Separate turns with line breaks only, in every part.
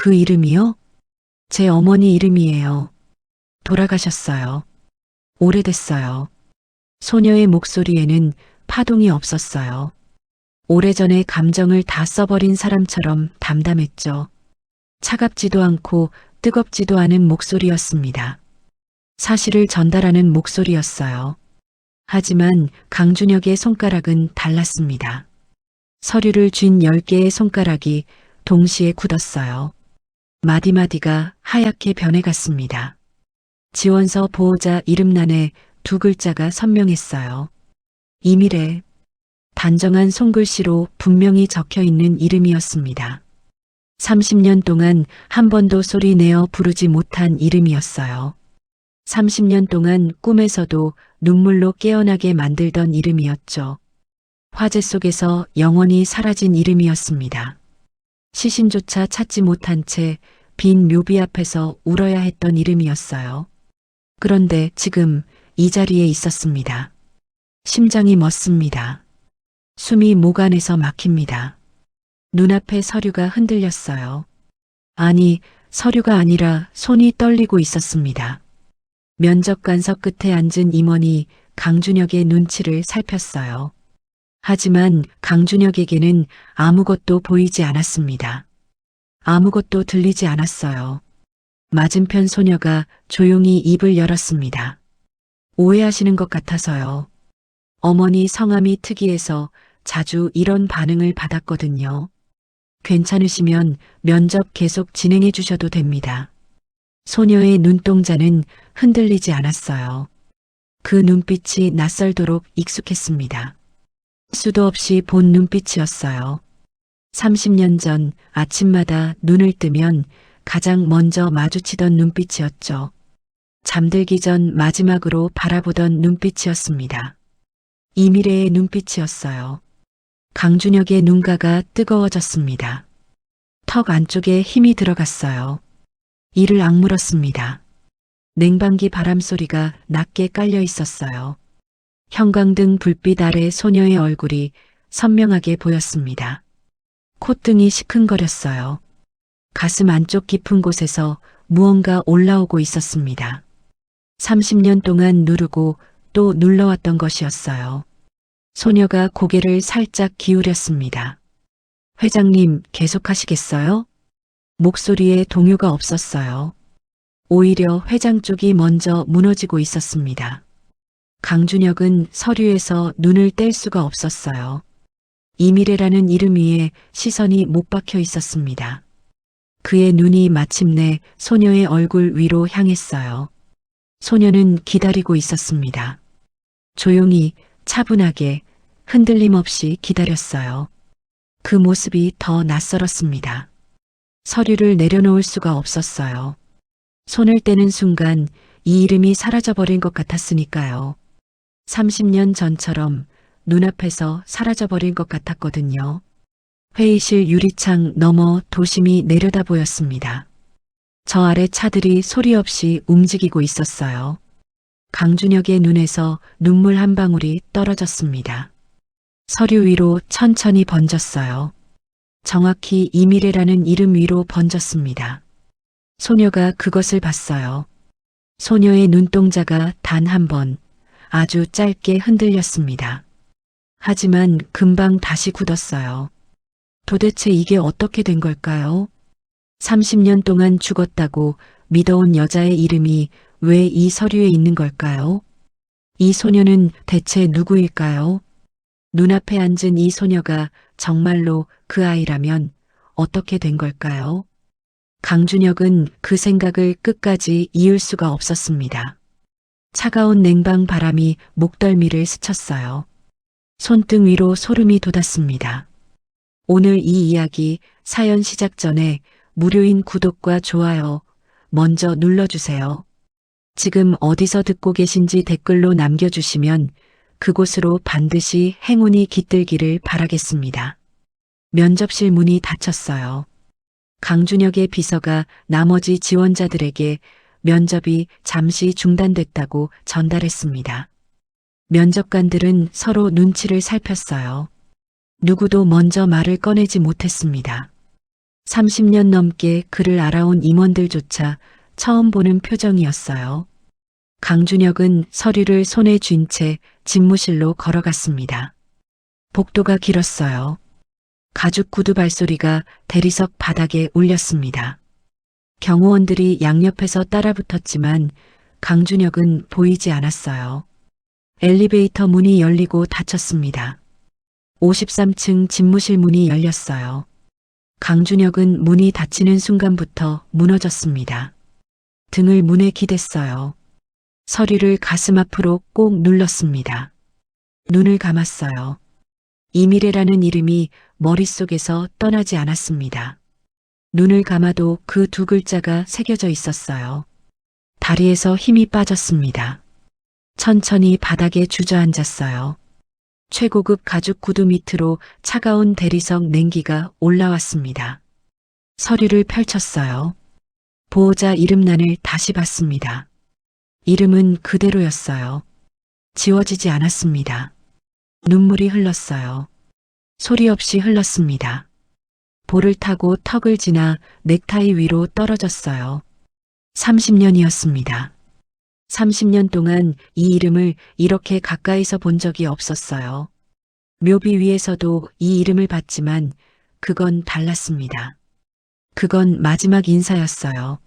그 이름이요? 제 어머니 이름이에요. 돌아가셨어요. 오래됐어요. 소녀의 목소리에는 파동이 없었어요. 오래전에 감정을 다 써버린 사람처럼 담담했죠. 차갑지도 않고 뜨겁지도 않은 목소리였습니다. 사실을 전달하는 목소리였어요. 하지만 강준혁의 손가락은 달랐습니다. 서류를 쥔 10개의 손가락이 동시에 굳었어요. 마디마디가 하얗게 변해갔습니다. 지원서 보호자 이름란에 2글자가 선명했어요. 이미래. 단정한 손글씨로 분명히 적혀 있는 이름이었습니다. 30년 동안 한 번도 소리 내어 부르지 못한 이름이었어요. 30년 동안 꿈에서도 눈물로 깨어나게 만들던 이름이었죠. 화재 속에서 영원히 사라진 이름이었습니다. 시신조차 찾지 못한 채 빈 묘비 앞에서 울어야 했던 이름이었어요. 그런데 지금 이 자리에 있었습니다. 심장이 멎습니다. 숨이 목 안에서 막힙니다. 눈앞에 서류가 흔들렸어요. 아니, 서류가 아니라 손이 떨리고 있었습니다. 면접 관석 끝에 앉은 임원이 강준혁의 눈치를 살폈어요. 하지만 강준혁에게는 아무것도 보이지 않았습니다. 아무것도 들리지 않았어요. 맞은편 소녀가 조용히 입을 열었습니다. 오해하시는 것 같아서요. 어머니 성함이 특이해서 자주 이런 반응을 받았거든요. 괜찮으시면 면접 계속 진행해 주셔도 됩니다. 소녀의 눈동자는 흔들리지 않았어요. 그 눈빛이 낯설도록 익숙했습니다. 수도 없이 본 눈빛이었어요. 30년 전 아침마다 눈을 뜨면 가장 먼저 마주치던 눈빛이었죠. 잠들기 전 마지막으로 바라보던 눈빛이었습니다. 이미래의 눈빛이었어요. 강준혁의 눈가가 뜨거워졌습니다. 턱 안쪽에 힘이 들어갔어요. 이를 악물었습니다. 냉방기 바람 소리가 낮게 깔려 있었어요. 형광등 불빛 아래 소녀의 얼굴이 선명하게 보였습니다. 콧등이 시큰거렸어요. 가슴 안쪽 깊은 곳에서 무언가 올라오고 있었습니다. 30년 동안 누르고 또 눌러왔던 것이었어요. 소녀가 고개를 살짝 기울였습니다. 회장님, 계속하시겠어요? 목소리에 동요가 없었어요. 오히려 회장 쪽이 먼저 무너지고 있었습니다. 강준혁은 서류에서 눈을 뗄 수가 없었어요. 이미래라는 이름 위에 시선이 못 박혀 있었습니다. 그의 눈이 마침내 소녀의 얼굴 위로 향했어요. 소녀는 기다리고 있었습니다. 조용히, 차분하게, 흔들림 없이 기다렸어요. 그 모습이 더 낯설었습니다. 서류를 내려놓을 수가 없었어요. 손을 떼는 순간 이 이름이 사라져버린 것 같았으니까요. 30년 전처럼 눈앞에서 사라져버린 것 같았거든요. 회의실 유리창 너머 도심이 내려다 보였습니다. 저 아래 차들이 소리 없이 움직이고 있었어요. 강준혁의 눈에서 눈물 한 방울이 떨어졌습니다. 서류 위로 천천히 번졌어요. 정확히 이미래라는 이름 위로 번졌습니다. 소녀가 그것을 봤어요. 소녀의 눈동자가 단 한 번 아주 짧게 흔들렸습니다. 하지만 금방 다시 굳었어요. 도대체 이게 어떻게 된 걸까요? 30년 동안 죽었다고 믿어온 여자의 이름이 왜 이 서류에 있는 걸까요? 이 소녀는 대체 누구일까요? 눈앞에 앉은 이 소녀가 정말로 그 아이라면 어떻게 된 걸까요? 강준혁은 그 생각을 끝까지 이을 수가 없었습니다. 차가운 냉방 바람이 목덜미를 스쳤어요. 손등 위로 소름이 돋았습니다. 오늘 이 이야기 사연 시작 전에 무료인 구독과 좋아요 먼저 눌러주세요. 지금 어디서 듣고 계신지 댓글로 남겨주시면 그곳으로 반드시 행운이 깃들기를 바라겠습니다. 면접실 문이 닫혔어요. 강준혁의 비서가 나머지 지원자들에게 면접이 잠시 중단됐다고 전달했습니다. 면접관들은 서로 눈치를 살폈어요. 누구도 먼저 말을 꺼내지 못했습니다. 30년 넘게 그를 알아온 임원들조차 처음 보는 표정이었어요. 강준혁은 서류를 손에 쥔 채 집무실로 걸어갔습니다. 복도가 길었어요. 가죽 구두 발소리가 대리석 바닥에 울렸습니다. 경호원들이 양옆에서 따라붙었지만 강준혁은 보이지 않았어요. 엘리베이터 문이 열리고 닫혔습니다. 53층 집무실 문이 열렸어요. 강준혁은 문이 닫히는 순간부터 무너졌습니다. 등을 문에 기댔어요. 서류를 가슴 앞으로 꼭 눌렀습니다. 눈을 감았어요. 이미래라는 이름이 머릿속에서 떠나지 않았습니다. 눈을 감아도 그 두 글자가 새겨져 있었어요. 다리에서 힘이 빠졌습니다. 천천히 바닥에 주저앉았어요. 최고급 가죽 구두 밑으로 차가운 대리석 냉기가 올라왔습니다. 서류를 펼쳤어요. 보호자 이름란을 다시 봤습니다. 이름은 그대로였어요. 지워지지 않았습니다. 눈물이 흘렀어요. 소리 없이 흘렀습니다. 볼을 타고 턱을 지나 넥타이 위로 떨어졌어요. 30년이었습니다. 30년 동안 이 이름을 이렇게 가까이서 본 적이 없었어요. 묘비 위에서도 이 이름을 봤지만 그건 달랐습니다. 그건 마지막 인사였어요.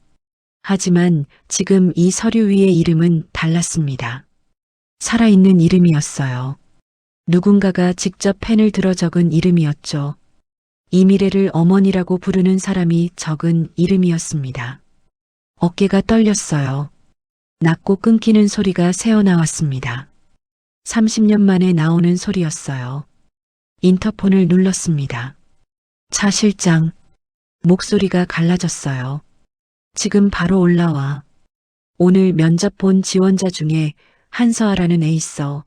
하지만 지금 이 서류 위의 이름은 달랐습니다. 살아있는 이름이었어요. 누군가가 직접 펜을 들어 적은 이름이었죠. 이미래를 어머니라고 부르는 사람이 적은 이름이었습니다. 어깨가 떨렸어요. 낮고 끊기는 소리가 새어나왔습니다. 30년 만에 나오는 소리였어요. 인터폰을 눌렀습니다. 차 실장. 목소리가 갈라졌어요. 지금 바로 올라와. 오늘 면접 본 지원자 중에 한서아라는 애 있어.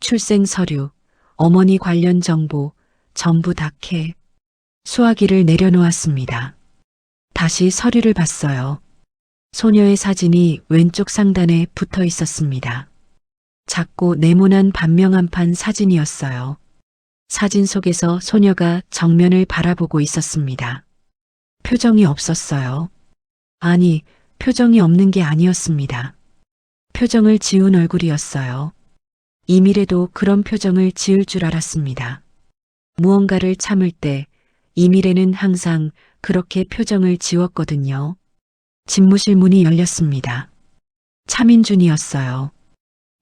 출생 서류, 어머니 관련 정보, 전부 다 캐. 수화기를 내려놓았습니다. 다시 서류를 봤어요. 소녀의 사진이 왼쪽 상단에 붙어 있었습니다. 작고 네모난 반명 판 사진이었어요. 사진 속에서 소녀가 정면을 바라보고 있었습니다. 표정이 없었어요. 아니, 표정이 없는 게 아니었습니다. 표정을 지운 얼굴이었어요. 이미래도 그런 표정을 지을 줄 알았습니다. 무언가를 참을 때 이미래는 항상 그렇게 표정을 지웠거든요. 집무실 문이 열렸습니다. 차민준이었어요.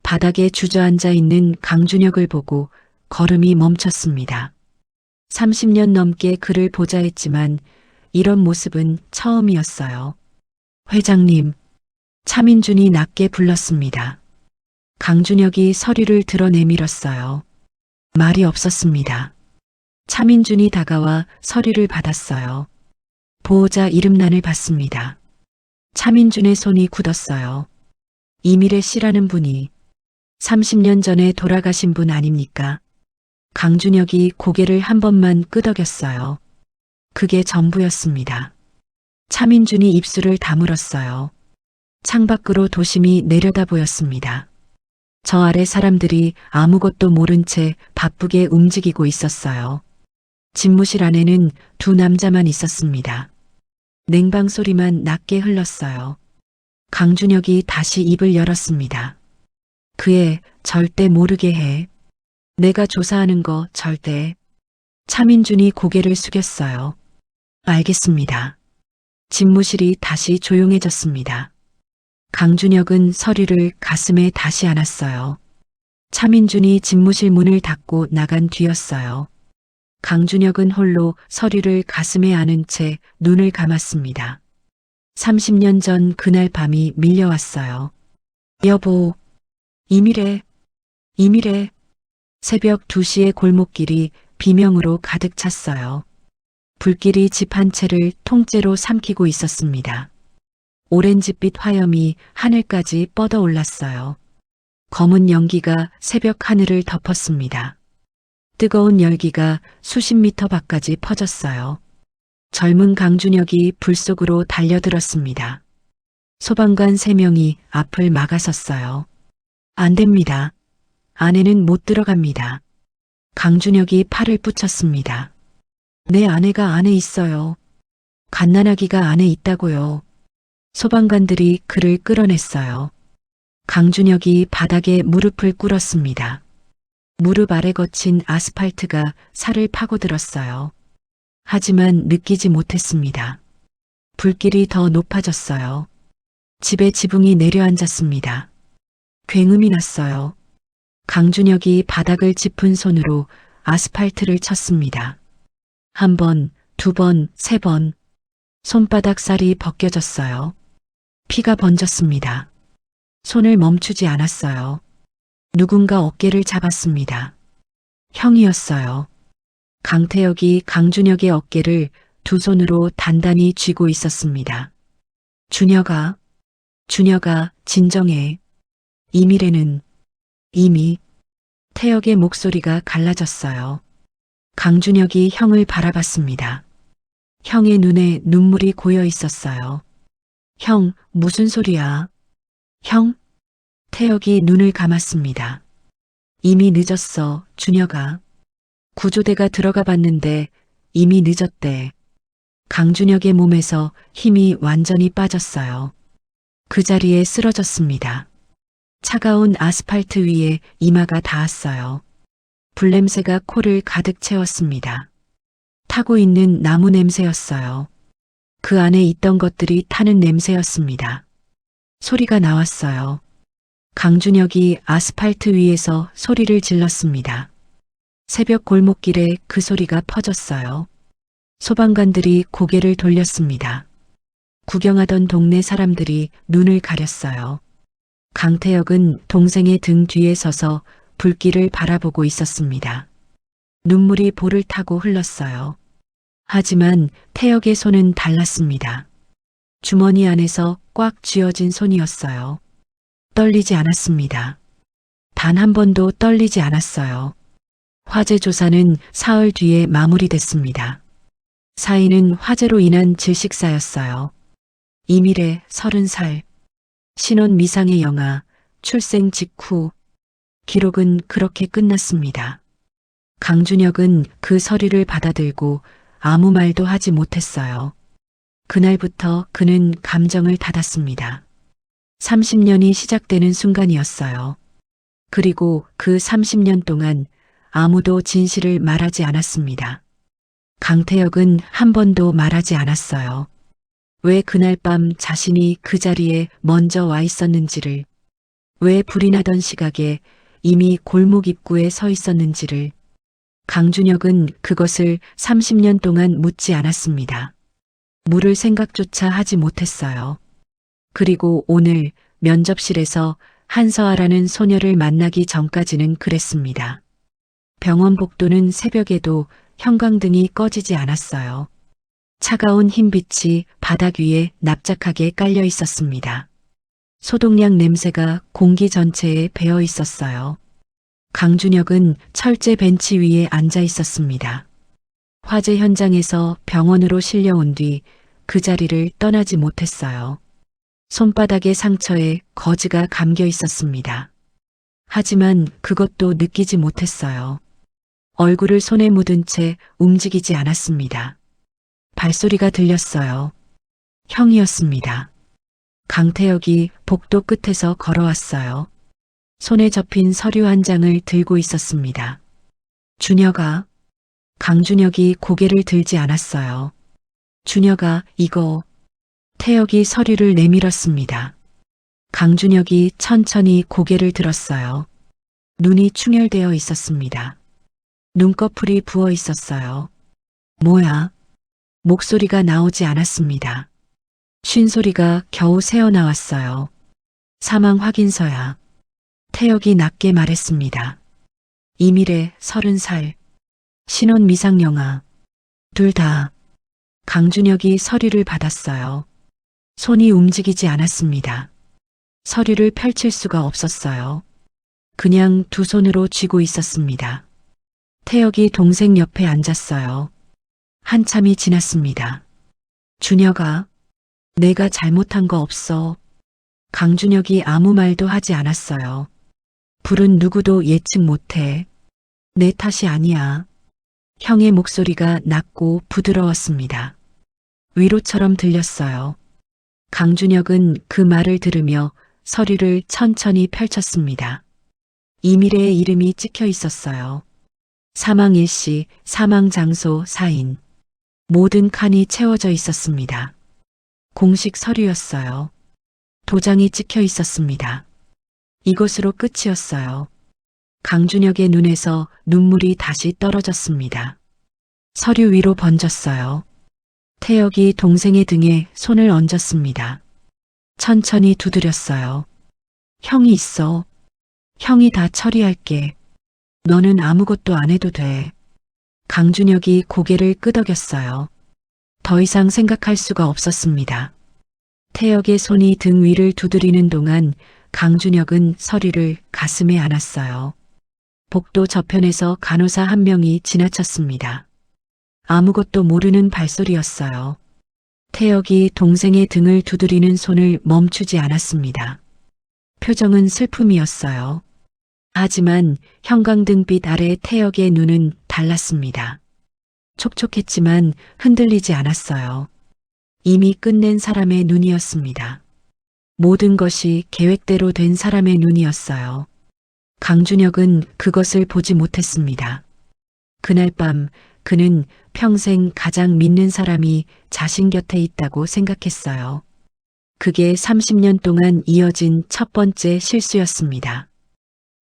바닥에 주저앉아 있는 강준혁을 보고 걸음이 멈췄습니다. 30년 넘게 그를 보자 했지만 이런 모습은 처음이었어요. 회장님, 차민준이 낮게 불렀습니다. 강준혁이 서류를 들어 내밀었어요. 말이 없었습니다. 차민준이 다가와 서류를 받았어요. 보호자 이름란을 봤습니다. 차민준의 손이 굳었어요. 이미래 씨라는 분이 30년 전에 돌아가신 분 아닙니까? 강준혁이 고개를 한 번만 끄덕였어요. 그게 전부였습니다. 차민준이 입술을 다물었어요. 창밖으로 도심이 내려다 보였습니다. 저 아래 사람들이 아무것도 모른 채 바쁘게 움직이고 있었어요. 집무실 안에는 두 남자만 있었습니다. 냉방 소리만 낮게 흘렀어요. 강준혁이 다시 입을 열었습니다. 그 애 절대 모르게 해. 내가 조사하는 거 절대. 차민준이 고개를 숙였어요. 알겠습니다. 집무실이 다시 조용해졌습니다. 강준혁은 서류를 가슴에 다시 안았어요. 차민준이 집무실 문을 닫고 나간 뒤였어요. 강준혁은 홀로 서류를 가슴에 안은 채 눈을 감았습니다. 30년 전 그날 밤이 밀려왔어요. 여보, 이미래, 이미래. 새벽 2시의 골목길이 비명으로 가득 찼어요. 불길이 집 한 채를 통째로 삼키고 있었습니다. 오렌지빛 화염이 하늘까지 뻗어올랐어요. 검은 연기가 새벽 하늘을 덮었습니다. 뜨거운 열기가 수십 미터 밖까지 퍼졌어요. 젊은 강준혁이 불 속으로 달려들었습니다. 소방관 3명이 앞을 막아섰어요. 안 됩니다. 아내는 못 들어갑니다. 강준혁이 팔을 붙였습니다. 내 아내가 안에 있어요. 갓난아기가 안에 있다고요. 소방관들이 그를 끌어냈어요. 강준혁이 바닥에 무릎을 꿇었습니다. 무릎 아래 거친 아스팔트가 살을 파고들었어요. 하지만 느끼지 못했습니다. 불길이 더 높아졌어요. 집에 지붕이 내려앉았습니다. 굉음이 났어요. 강준혁이 바닥을 짚은 손으로 아스팔트를 쳤습니다. 한 번, 두 번, 세 번. 손바닥 살이 벗겨졌어요. 피가 번졌습니다. 손을 멈추지 않았어요. 누군가 어깨를 잡았습니다. 형이었어요. 강태혁이 강준혁의 어깨를 두 손으로 단단히 쥐고 있었습니다. 준혁아, 준혁아, 진정해. 이미래는 이미. 태혁의 목소리가 갈라졌어요. 강준혁이 형을 바라봤습니다. 형의 눈에 눈물이 고여 있었어요. 형, 무슨 소리야? 형? 태혁이 눈을 감았습니다. 이미 늦었어, 준혁아. 구조대가 들어가 봤는데 이미 늦었대. 강준혁의 몸에서 힘이 완전히 빠졌어요. 그 자리에 쓰러졌습니다. 차가운 아스팔트 위에 이마가 닿았어요. 불냄새가 코를 가득 채웠습니다. 타고 있는 나무 냄새였어요. 그 안에 있던 것들이 타는 냄새였습니다. 소리가 나왔어요. 강준혁이 아스팔트 위에서 소리를 질렀습니다. 새벽 골목길에 그 소리가 퍼졌어요. 소방관들이 고개를 돌렸습니다. 구경하던 동네 사람들이 눈을 가렸어요. 강태혁은 동생의 등 뒤에 서서 불길을 바라보고 있었습니다. 눈물이 볼을 타고 흘렀어요. 하지만 태혁의 손은 달랐습니다. 주머니 안에서 꽉 쥐어진 손이었어요. 떨리지 않았습니다. 단 한 번도 떨리지 않았어요. 화재 조사는 사흘 뒤에 마무리됐습니다. 사인은 화재로 인한 질식사였어요. 이미래 30살. 신혼 미상의 영아, 출생 직후. 기록은 그렇게 끝났습니다. 강준혁은 그 서류를 받아들고 아무 말도 하지 못했어요. 그날부터 그는 감정을 닫았습니다. 30년이 시작되는 순간이었어요. 그리고 그 30년 동안 아무도 진실을 말하지 않았습니다. 강태혁은 한 번도 말하지 않았어요. 왜 그날 밤 자신이 그 자리에 먼저 와 있었는지를, 왜 불이 나던 시각에 이미 골목 입구에 서 있었는지를. 강준혁은 그것을 30년 동안 묻지 않았습니다. 물을 생각조차 하지 못했어요. 그리고 오늘 면접실에서 한서아라는 소녀를 만나기 전까지는 그랬습니다. 병원 복도는 새벽에도 형광등이 꺼지지 않았어요. 차가운 흰빛이 바닥 위에 납작하게 깔려 있었습니다. 소독약 냄새가 공기 전체에 배어 있었어요. 강준혁은 철제 벤치 위에 앉아 있었습니다. 화재 현장에서 병원으로 실려온 뒤 그 자리를 떠나지 못했어요. 손바닥의 상처에 거즈가 감겨 있었습니다. 하지만 그것도 느끼지 못했어요. 얼굴을 손에 묻은 채 움직이지 않았습니다. 발소리가 들렸어요. 형이었습니다. 강태혁이 복도 끝에서 걸어왔어요. 손에 접힌 서류 한 장을 들고 있었습니다. 준혁아. 강준혁이 고개를 들지 않았어요. 준혁아, 이거. 태혁이 서류를 내밀었습니다. 강준혁이 천천히 고개를 들었어요. 눈이 충혈되어 있었습니다. 눈꺼풀이 부어 있었어요. 뭐야? 목소리가 나오지 않았습니다. 쉰소리가 겨우 새어나왔어요. 사망 확인서야. 태혁이 낮게 말했습니다. 이미래 30살. 신혼 미상영아. 둘 다. 강준혁이 서류를 받았어요. 손이 움직이지 않았습니다. 서류를 펼칠 수가 없었어요. 그냥 두 손으로 쥐고 있었습니다. 태혁이 동생 옆에 앉았어요. 한참이 지났습니다. 준혁아, 내가 잘못한 거 없어. 강준혁이 아무 말도 하지 않았어요. 불은 누구도 예측 못해. 내 탓이 아니야. 형의 목소리가 낮고 부드러웠습니다. 위로처럼 들렸어요. 강준혁은 그 말을 들으며 서류를 천천히 펼쳤습니다. 이미래의 이름이 찍혀 있었어요. 사망 일시, 사망 장소, 사인. 모든 칸이 채워져 있었습니다. 공식 서류였어요. 도장이 찍혀 있었습니다. 이것으로 끝이었어요. 강준혁의 눈에서 눈물이 다시 떨어졌습니다. 서류 위로 번졌어요. 태혁이 동생의 등에 손을 얹었습니다. 천천히 두드렸어요. 형이 있어. 형이 다 처리할게. 너는 아무것도 안 해도 돼. 강준혁이 고개를 끄덕였어요. 더 이상 생각할 수가 없었습니다. 태혁의 손이 등 위를 두드리는 동안 강준혁은 서류를 가슴에 안았어요. 복도 저편에서 간호사 한 명이 지나쳤습니다. 아무것도 모르는 발소리였어요. 태혁이 동생의 등을 두드리는 손을 멈추지 않았습니다. 표정은 슬픔이었어요. 하지만 형광등빛 아래 태혁의 눈은 달랐습니다. 촉촉했지만 흔들리지 않았어요. 이미 끝낸 사람의 눈이었습니다. 모든 것이 계획대로 된 사람의 눈이었어요. 강준혁은 그것을 보지 못했습니다. 그날 밤 그는 평생 가장 믿는 사람이 자신 곁에 있다고 생각했어요. 그게 30년 동안 이어진 첫 번째 실수였습니다.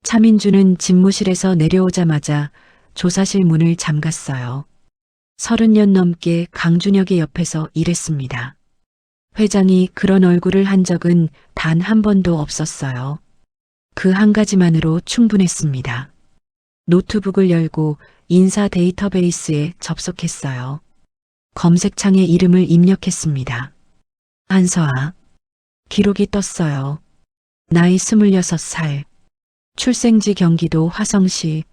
차민주는 집무실에서 내려오자마자 조사실 문을 잠갔어요. 30년 넘게 강준혁의 옆에서 일했습니다. 회장이 그런 얼굴을 한 적은 단 한 번도 없었어요. 그 한 가지만으로 충분했습니다. 노트북을 열고 인사 데이터베이스에 접속했어요. 검색창에 이름을 입력했습니다. 한서아. 기록이 떴어요. 나이 26살. 출생지 경기도 화성시.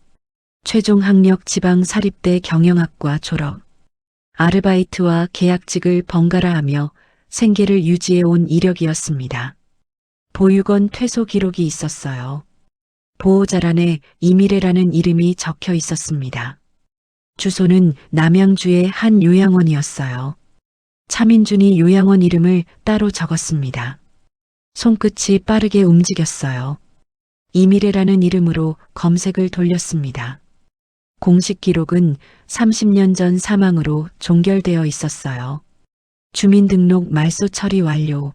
최종 학력 지방사립대 경영학과 졸업. 아르바이트와 계약직을 번갈아 하며 생계를 유지해온 이력이었습니다. 보육원 퇴소 기록이 있었어요. 보호자란에 이미래라는 이름이 적혀 있었습니다. 주소는 남양주의 한 요양원이었어요. 차민준이 요양원 이름을 따로 적었습니다. 손끝이 빠르게 움직였어요. 이미래라는 이름으로 검색을 돌렸습니다. 공식 기록은 30년 전 사망으로 종결되어 있었어요. 주민등록 말소 처리 완료.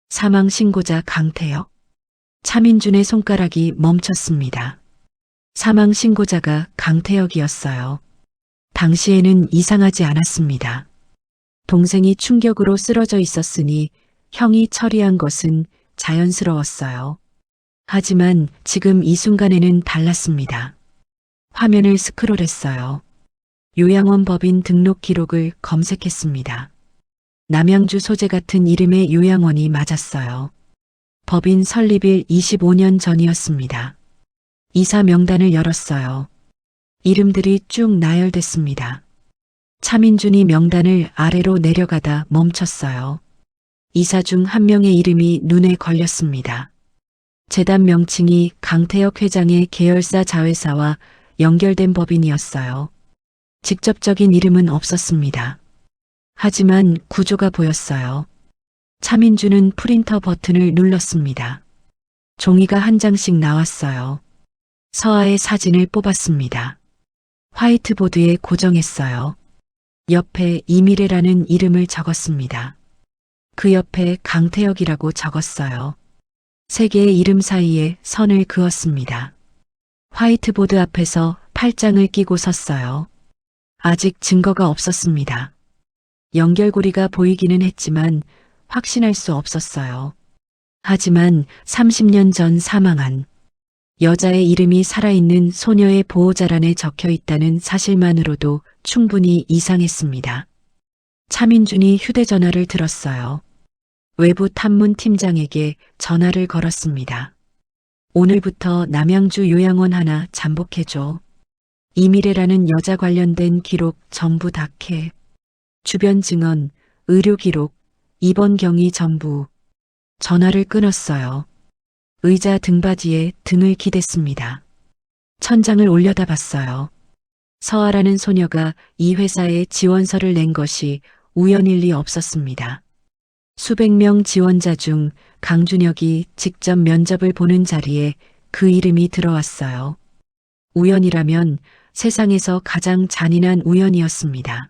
사망 신고자 강태혁. 차민준의 손가락이 멈췄습니다. 사망 신고자가 강태혁이었어요. 당시에는 이상하지 않았습니다. 동생이 충격으로 쓰러져 있었으니 형이 처리한 것은 자연스러웠어요. 하지만 지금 이 순간에는 달랐습니다. 화면을 스크롤했어요. 요양원 법인 등록 기록을 검색했습니다. 남양주 소재 같은 이름의 요양원이 맞았어요. 법인 설립일 25년 전이었습니다. 이사 명단을 열었어요. 이름들이 쭉 나열됐습니다. 차민준이 명단을 아래로 내려가다 멈췄어요. 이사 중 한 명의 이름이 눈에 걸렸습니다. 재단 명칭이 강태혁 회장의 계열사 자회사와 연결된 법인이었어요. 직접적인 이름은 없었습니다. 하지만 구조가 보였어요. 차민준은 프린터 버튼을 눌렀습니다. 종이가 한 장씩 나왔어요. 서아의 사진을 뽑았습니다. 화이트보드에 고정했어요. 옆에 이미래라는 이름을 적었습니다. 그 옆에 강태혁이라고 적었어요. 세 개의 이름 사이에 선을 그었습니다. 화이트보드 앞에서 팔짱을 끼고 섰어요. 아직 증거가 없었습니다. 연결고리가 보이기는 했지만 확신할 수 없었어요. 하지만 30년 전 사망한 여자의 이름이 살아있는 소녀의 보호자란에 적혀 있다는 사실만으로도 충분히 이상했습니다. 차민준이 휴대전화를 들었어요. 외부 탐문 팀장에게 전화를 걸었습니다. 오늘부터 남양주 요양원 하나 잠복해줘. 이미래라는 여자 관련된 기록 전부 다 캐. 주변 증언, 의료 기록, 입원 경위 전부. 전화를 끊었어요. 의자 등받이에 등을 기댔습니다. 천장을 올려다봤어요. 서아라는 소녀가 이 회사에 지원서를 낸 것이 우연일 리 없었습니다. 수백 명 지원자 중 강준혁이 직접 면접을 보는 자리에 그 이름이 들어왔어요. 우연이라면 세상에서 가장 잔인한 우연이었습니다.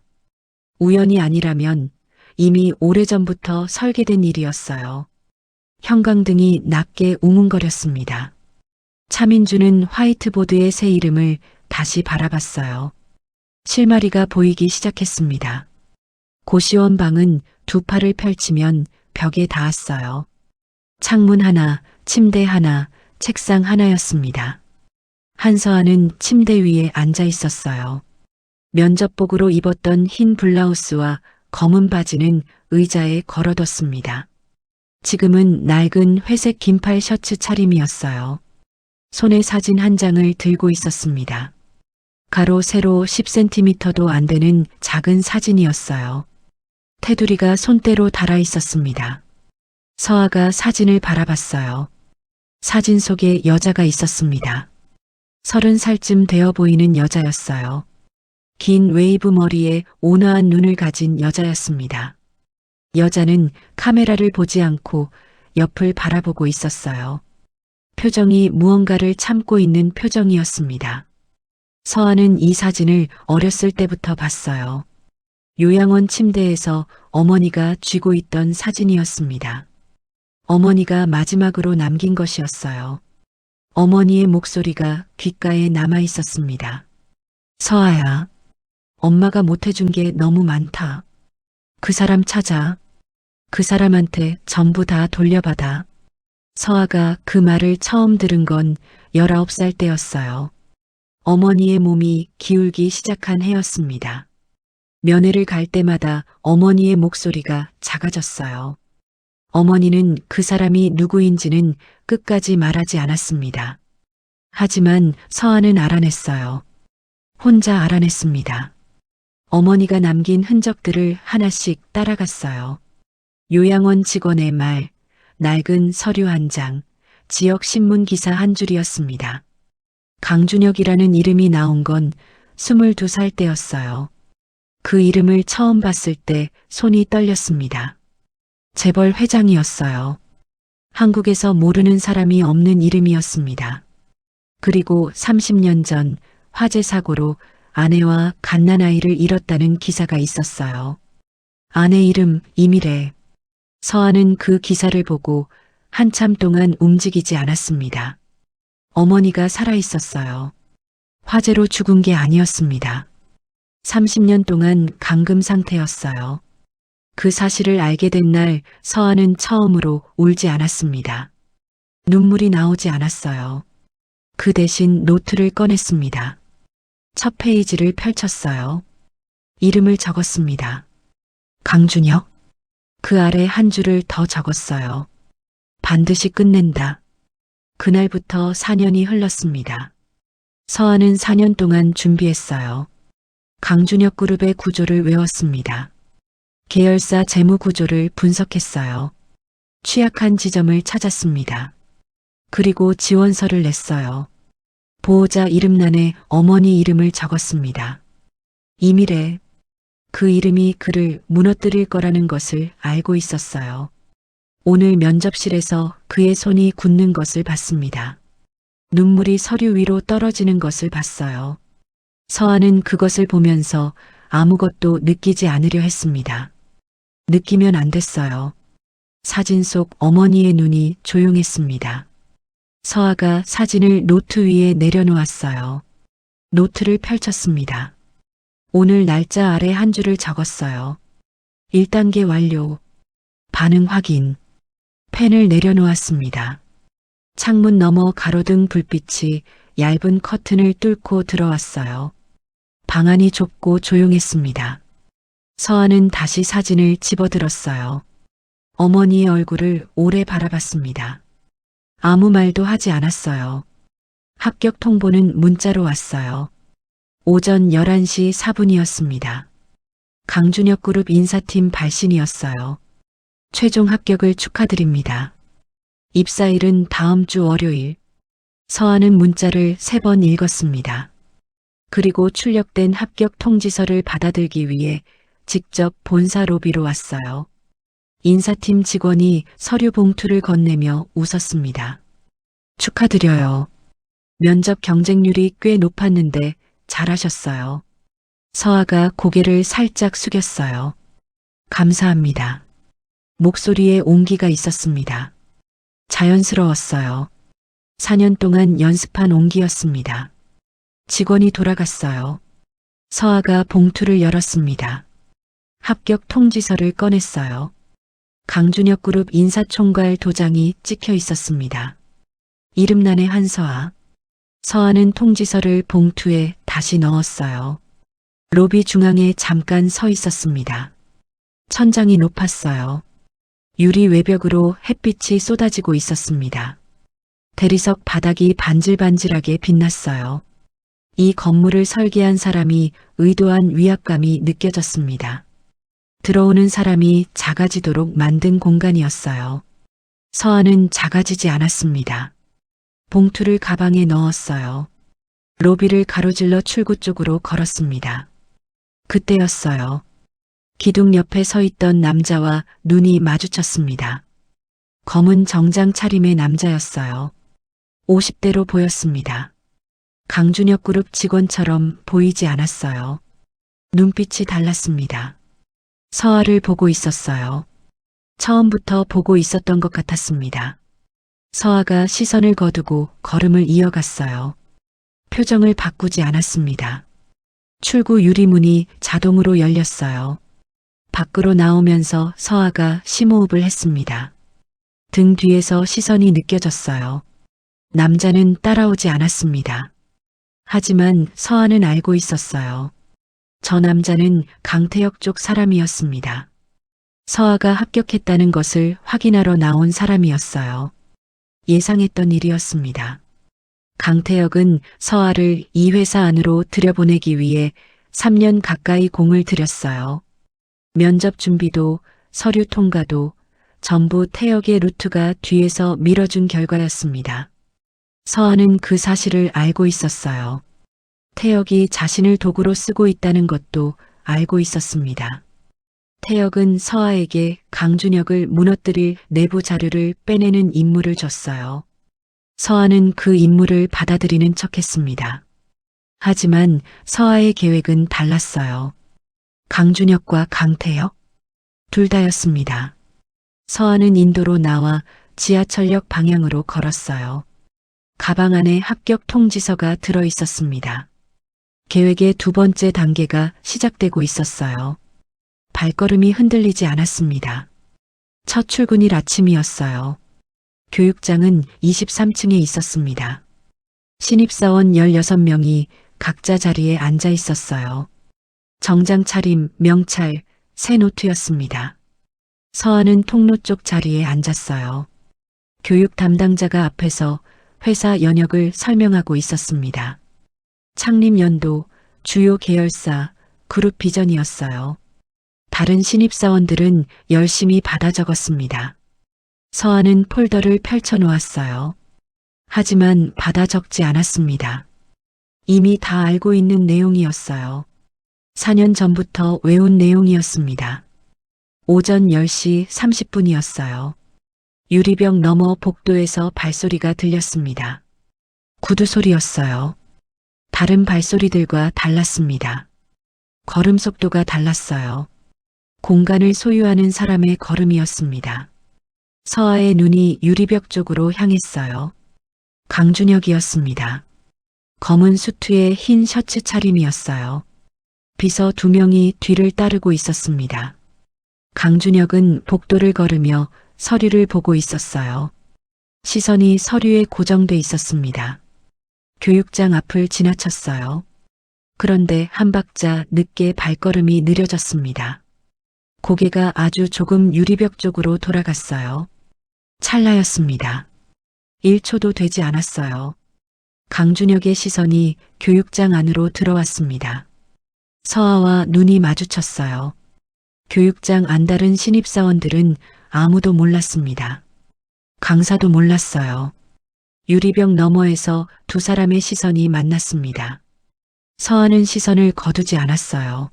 우연이 아니라면 이미 오래전부터 설계된 일이었어요. 형광등이 낮게 웅웅거렸습니다. 차민주는 화이트보드의 새 이름을 다시 바라봤어요. 실마리가 보이기 시작했습니다. 고시원 방은 두 팔을 펼치면 벽에 닿았어요. 창문 하나, 침대 하나, 책상 하나였습니다. 한서아는 침대 위에 앉아 있었어요. 면접복으로 입었던 흰 블라우스와 검은 바지는 의자에 걸어뒀습니다. 지금은 낡은 회색 긴팔 셔츠 차림이었어요. 손에 사진 한 장을 들고 있었습니다. 가로 세로 10cm도 안 되는 작은 사진이었어요. 테두리가 손때로 달아 있었습니다. 서아가 사진을 바라봤어요. 사진 속에 여자가 있었습니다. 30살쯤 되어 보이는 여자였어요. 긴 웨이브 머리에 온화한 눈을 가진 여자였습니다. 여자는 카메라를 보지 않고 옆을 바라보고 있었어요. 표정이 무언가를 참고 있는 표정이었습니다. 서아는 이 사진을 어렸을 때부터 봤어요. 요양원 침대에서 어머니가 쥐고 있던 사진이었습니다. 어머니가 마지막으로 남긴 것이었어요. 어머니의 목소리가 귓가에 남아 있었습니다. 서아야, 엄마가 못해준 게 너무 많다. 그 사람 찾아. 그 사람한테 전부 다 돌려받아. 서아가 그 말을 처음 들은 건 19살 때였어요. 어머니의 몸이 기울기 시작한 해였습니다. 면회를 갈 때마다 어머니의 목소리가 작아졌어요. 어머니는 그 사람이 누구인지는 끝까지 말하지 않았습니다. 하지만 서아는 알아냈어요. 혼자 알아냈습니다. 어머니가 남긴 흔적들을 하나씩 따라갔어요. 요양원 직원의 말, 낡은 서류 한 장, 지역 신문 기사 한 줄이었습니다. 강준혁이라는 이름이 나온 건 22살 때였어요. 그 이름을 처음 봤을 때 손이 떨렸습니다. 재벌 회장이었어요. 한국에서 모르는 사람이 없는 이름이었습니다. 그리고 30년 전 화재 사고로 아내와 갓난아이를 잃었다는 기사가 있었어요. 아내 이름 이미래. 서아는 그 기사를 보고 한참 동안 움직이지 않았습니다. 어머니가 살아 있었어요. 화재로 죽은 게 아니었습니다. 30년 동안 감금 상태였어요. 그 사실을 알게 된 날 서아는 처음으로 울지 않았습니다. 눈물이 나오지 않았어요. 그 대신 노트를 꺼냈습니다. 첫 페이지를 펼쳤어요. 이름을 적었습니다. 강준혁. 그 아래 한 줄을 더 적었어요. 반드시 끝낸다. 그날부터 4년이 흘렀습니다. 서아는 4년 동안 준비했어요. 강준혁 그룹의 구조를 외웠습니다. 계열사 재무 구조를 분석했어요. 취약한 지점을 찾았습니다. 그리고 지원서를 냈어요. 보호자 이름란에 어머니 이름을 적었습니다. 이미래. 그 이름이 그를 무너뜨릴 거라는 것을 알고 있었어요. 오늘 면접실에서 그의 손이 굳는 것을 봤습니다. 눈물이 서류 위로 떨어지는 것을 봤어요. 서아는 그것을 보면서 아무것도 느끼지 않으려 했습니다. 느끼면 안 됐어요. 사진 속 어머니의 눈이 조용했습니다. 서아가 사진을 노트 위에 내려놓았어요. 노트를 펼쳤습니다. 오늘 날짜 아래 한 줄을 적었어요. 1단계 완료. 반응 확인. 펜을 내려놓았습니다. 창문 너머 가로등 불빛이 얇은 커튼을 뚫고 들어왔어요. 방 안이 좁고 조용했습니다. 서아는 다시 사진을 집어들었어요. 어머니의 얼굴을 오래 바라봤습니다. 아무 말도 하지 않았어요. 합격 통보는 문자로 왔어요. 오전 11시 4분이었습니다. 강준혁 그룹 인사팀 발신이었어요. 최종 합격을 축하드립니다. 입사일은 다음 주 월요일. 서아는 문자를 3번 읽었습니다. 그리고 출력된 합격 통지서를 받아들기 위해 직접 본사 로비로 왔어요. 인사팀 직원이 서류 봉투를 건네며 웃었습니다. 축하드려요. 면접 경쟁률이 꽤 높았는데 잘하셨어요. 서아가 고개를 살짝 숙였어요. 감사합니다. 목소리에 온기가 있었습니다. 자연스러웠어요. 4년 동안 연습한 온기였습니다. 직원이 돌아갔어요. 서아가 봉투를 열었습니다. 합격 통지서를 꺼냈어요. 강준혁 그룹 인사총괄 도장이 찍혀 있었습니다. 이름란의 한서아. 서아는 통지서를 봉투에 다시 넣었어요. 로비 중앙에 잠깐 서 있었습니다. 천장이 높았어요. 유리 외벽으로 햇빛이 쏟아지고 있었습니다. 대리석 바닥이 반질반질하게 빛났어요. 이 건물을 설계한 사람이 의도한 위압감이 느껴졌습니다. 들어오는 사람이 작아지도록 만든 공간이었어요. 서아는 작아지지 않았습니다. 봉투를 가방에 넣었어요. 로비를 가로질러 출구 쪽으로 걸었습니다. 그때였어요. 기둥 옆에 서 있던 남자와 눈이 마주쳤습니다. 검은 정장 차림의 남자였어요. 50대로 보였습니다. 강준혁 그룹 직원처럼 보이지 않았어요. 눈빛이 달랐습니다. 서아를 보고 있었어요. 처음부터 보고 있었던 것 같았습니다. 서아가 시선을 거두고 걸음을 이어갔어요. 표정을 바꾸지 않았습니다. 출구 유리문이 자동으로 열렸어요. 밖으로 나오면서 서아가 심호흡을 했습니다. 등 뒤에서 시선이 느껴졌어요. 남자는 따라오지 않았습니다. 하지만 서아는 알고 있었어요. 저 남자는 강태혁 쪽 사람이었습니다. 서아가 합격했다는 것을 확인하러 나온 사람이었어요. 예상했던 일이었습니다. 강태혁은 서아를 이 회사 안으로 들여보내기 위해 3년 가까이 공을 들였어요. 면접 준비도 서류 통과도 전부 태혁의 루트가 뒤에서 밀어준 결과였습니다. 서아는 그 사실을 알고 있었어요. 태혁이 자신을 도구로 쓰고 있다는 것도 알고 있었습니다. 태혁은 서아에게 강준혁을 무너뜨릴 내부 자료를 빼내는 임무를 줬어요. 서아는 그 임무를 받아들이는 척했습니다. 하지만 서아의 계획은 달랐어요. 강준혁과 강태혁? 둘 다였습니다. 서아는 인도로 나와 지하철역 방향으로 걸었어요. 가방 안에 합격 통지서가 들어 있었습니다. 계획의 두 번째 단계가 시작되고 있었어요. 발걸음이 흔들리지 않았습니다. 첫 출근일 아침이었어요. 교육장은 23층에 있었습니다. 신입사원 16명이 각자 자리에 앉아 있었어요. 정장 차림, 명찰, 새 노트였습니다. 서아는 통로 쪽 자리에 앉았어요. 교육 담당자가 앞에서 회사 연역을 설명하고 있었습니다. 창립 연도, 주요 계열사, 그룹 비전이었어요. 다른 신입사원들은 열심히 받아 적었습니다. 서아는 폴더를 펼쳐 놓았어요. 하지만 받아 적지 않았습니다. 이미 다 알고 있는 내용이었어요. 4년 전부터 외운 내용이었습니다. 오전 10시 30분이었어요. 유리벽 너머 복도에서 발소리가 들렸습니다. 구두 소리였어요. 다른 발소리들과 달랐습니다. 걸음 속도가 달랐어요. 공간을 소유하는 사람의 걸음이었습니다. 서아의 눈이 유리벽 쪽으로 향했어요. 강준혁이었습니다. 검은 수트에 흰 셔츠 차림이었어요. 비서 2명이 뒤를 따르고 있었습니다. 강준혁은 복도를 걸으며 서류를 보고 있었어요. 시선이 서류에 고정돼 있었습니다. 교육장 앞을 지나쳤어요. 그런데 한 박자 늦게 발걸음이 느려졌습니다. 고개가 아주 조금 유리벽 쪽으로 돌아갔어요. 찰나였습니다. 1초도 되지 않았어요. 강준혁의 시선이 교육장 안으로 들어왔습니다. 서아와 눈이 마주쳤어요. 교육장 안다른 신입사원들은 아무도 몰랐습니다. 강사도 몰랐어요. 유리벽 너머에서 두 사람의 시선이 만났습니다. 서아는 시선을 거두지 않았어요.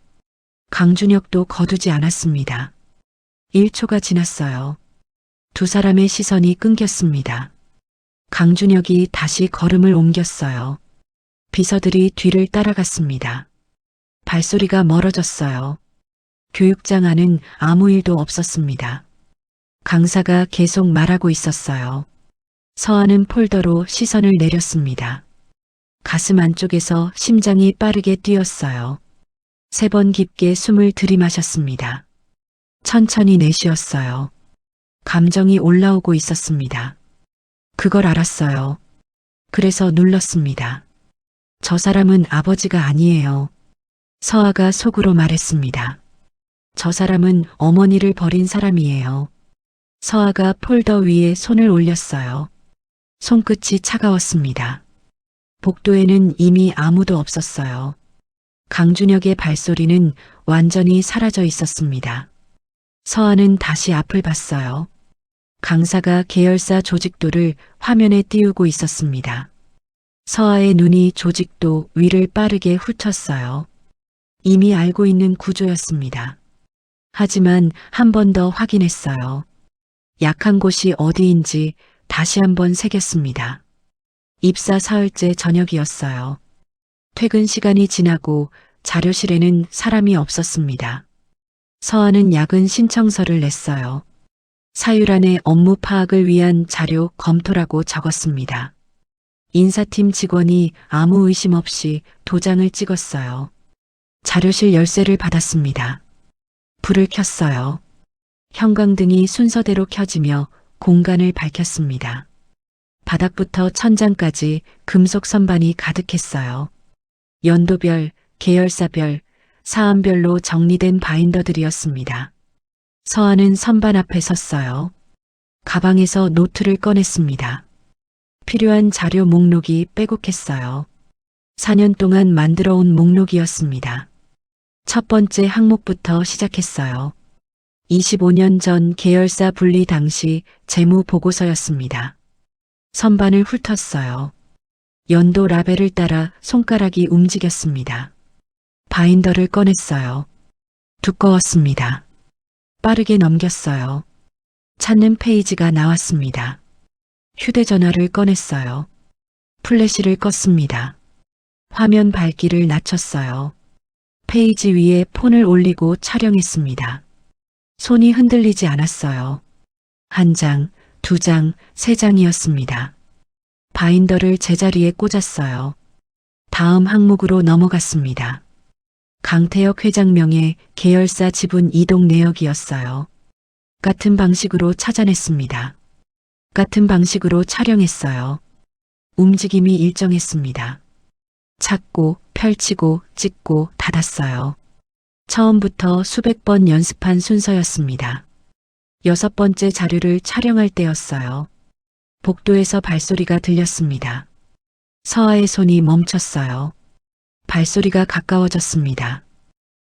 강준혁도 거두지 않았습니다. 1초가 지났어요. 두 사람의 시선이 끊겼습니다. 강준혁이 다시 걸음을 옮겼어요. 비서들이 뒤를 따라갔습니다. 발소리가 멀어졌어요. 교육장 안은 아무 일도 없었습니다. 강사가 계속 말하고 있었어요. 서아는 폴더로 시선을 내렸습니다. 가슴 안쪽에서 심장이 빠르게 뛰었어요. 3번 깊게 숨을 들이마셨습니다. 천천히 내쉬었어요. 감정이 올라오고 있었습니다. 그걸 알았어요. 그래서 눌렀습니다. 저 사람은 아버지가 아니에요. 서아가 속으로 말했습니다. 저 사람은 어머니를 버린 사람이에요. 서아가 폴더 위에 손을 올렸어요. 손끝이 차가웠습니다. 복도에는 이미 아무도 없었어요. 강준혁의 발소리는 완전히 사라져 있었습니다. 서아는 다시 앞을 봤어요. 강사가 계열사 조직도를 화면에 띄우고 있었습니다. 서아의 눈이 조직도 위를 빠르게 훑었어요. 이미 알고 있는 구조였습니다. 하지만 한 번 더 확인했어요. 약한 곳이 어디인지 다시 한번 새겼습니다. 입사 사흘째 저녁이었어요. 퇴근 시간이 지나고 자료실에는 사람이 없었습니다. 서아는 야근 신청서를 냈어요. 사유란에 업무 파악을 위한 자료 검토라고 적었습니다. 인사팀 직원이 아무 의심 없이 도장을 찍었어요. 자료실 열쇠를 받았습니다. 불을 켰어요. 형광등이 순서대로 켜지며 공간을 밝혔습니다. 바닥부터 천장까지 금속 선반이 가득했어요. 연도별, 계열사별, 사안별로 정리된 바인더들이었습니다. 서아는 선반 앞에 섰어요. 가방에서 노트를 꺼냈습니다. 필요한 자료 목록이 빼곡했어요. 4년 동안 만들어 온 목록이었습니다. 첫 번째 항목부터 시작했어요. 25년 전 계열사 분리 당시 재무 보고서였습니다. 선반을 훑었어요. 연도 라벨을 따라 손가락이 움직였습니다. 바인더를 꺼냈어요. 두꺼웠습니다. 빠르게 넘겼어요. 찾는 페이지가 나왔습니다. 휴대전화를 꺼냈어요. 플래시를 껐습니다. 화면 밝기를 낮췄어요. 페이지 위에 폰을 올리고 촬영했습니다. 손이 흔들리지 않았어요. 1장, 2장, 3장이었습니다. 바인더를 제자리에 꽂았어요. 다음 항목으로 넘어갔습니다. 강태혁 회장명의 계열사 지분 이동 내역이었어요. 같은 방식으로 찾아냈습니다. 같은 방식으로 촬영했어요. 움직임이 일정했습니다. 찾고, 펼치고, 찍고, 닫았어요. 처음부터 수백 번 연습한 순서였습니다. 6번째 자료를 촬영할 때였어요. 복도에서 발소리가 들렸습니다. 서아의 손이 멈췄어요. 발소리가 가까워졌습니다.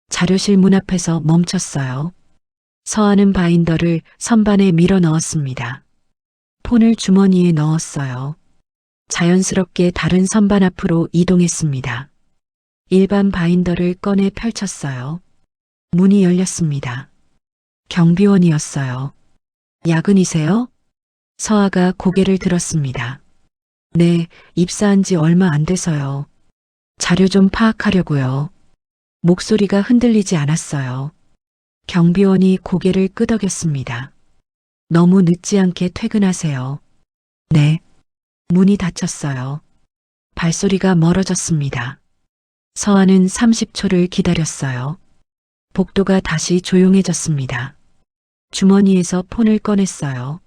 자료실 문 앞에서 멈췄어요. 서아는 바인더를 선반에 밀어 넣었습니다. 폰을 주머니에 넣었어요. 자연스럽게 다른 선반 앞으로 이동했습니다. 일반 바인더를 꺼내 펼쳤어요. 문이 열렸습니다. 경비원이었어요. 야근이세요? 서아가 고개를 들었습니다. 네, 입사한 지 얼마 안 돼서요. 자료 좀 파악하려고요. 목소리가 흔들리지 않았어요. 경비원이 고개를 끄덕였습니다. 너무 늦지 않게 퇴근하세요. 네. 문이 닫혔어요. 발소리가 멀어졌습니다. 서아는 30초를 기다렸어요. 복도가 다시 조용해졌습니다. 주머니에서 폰을 꺼냈어요.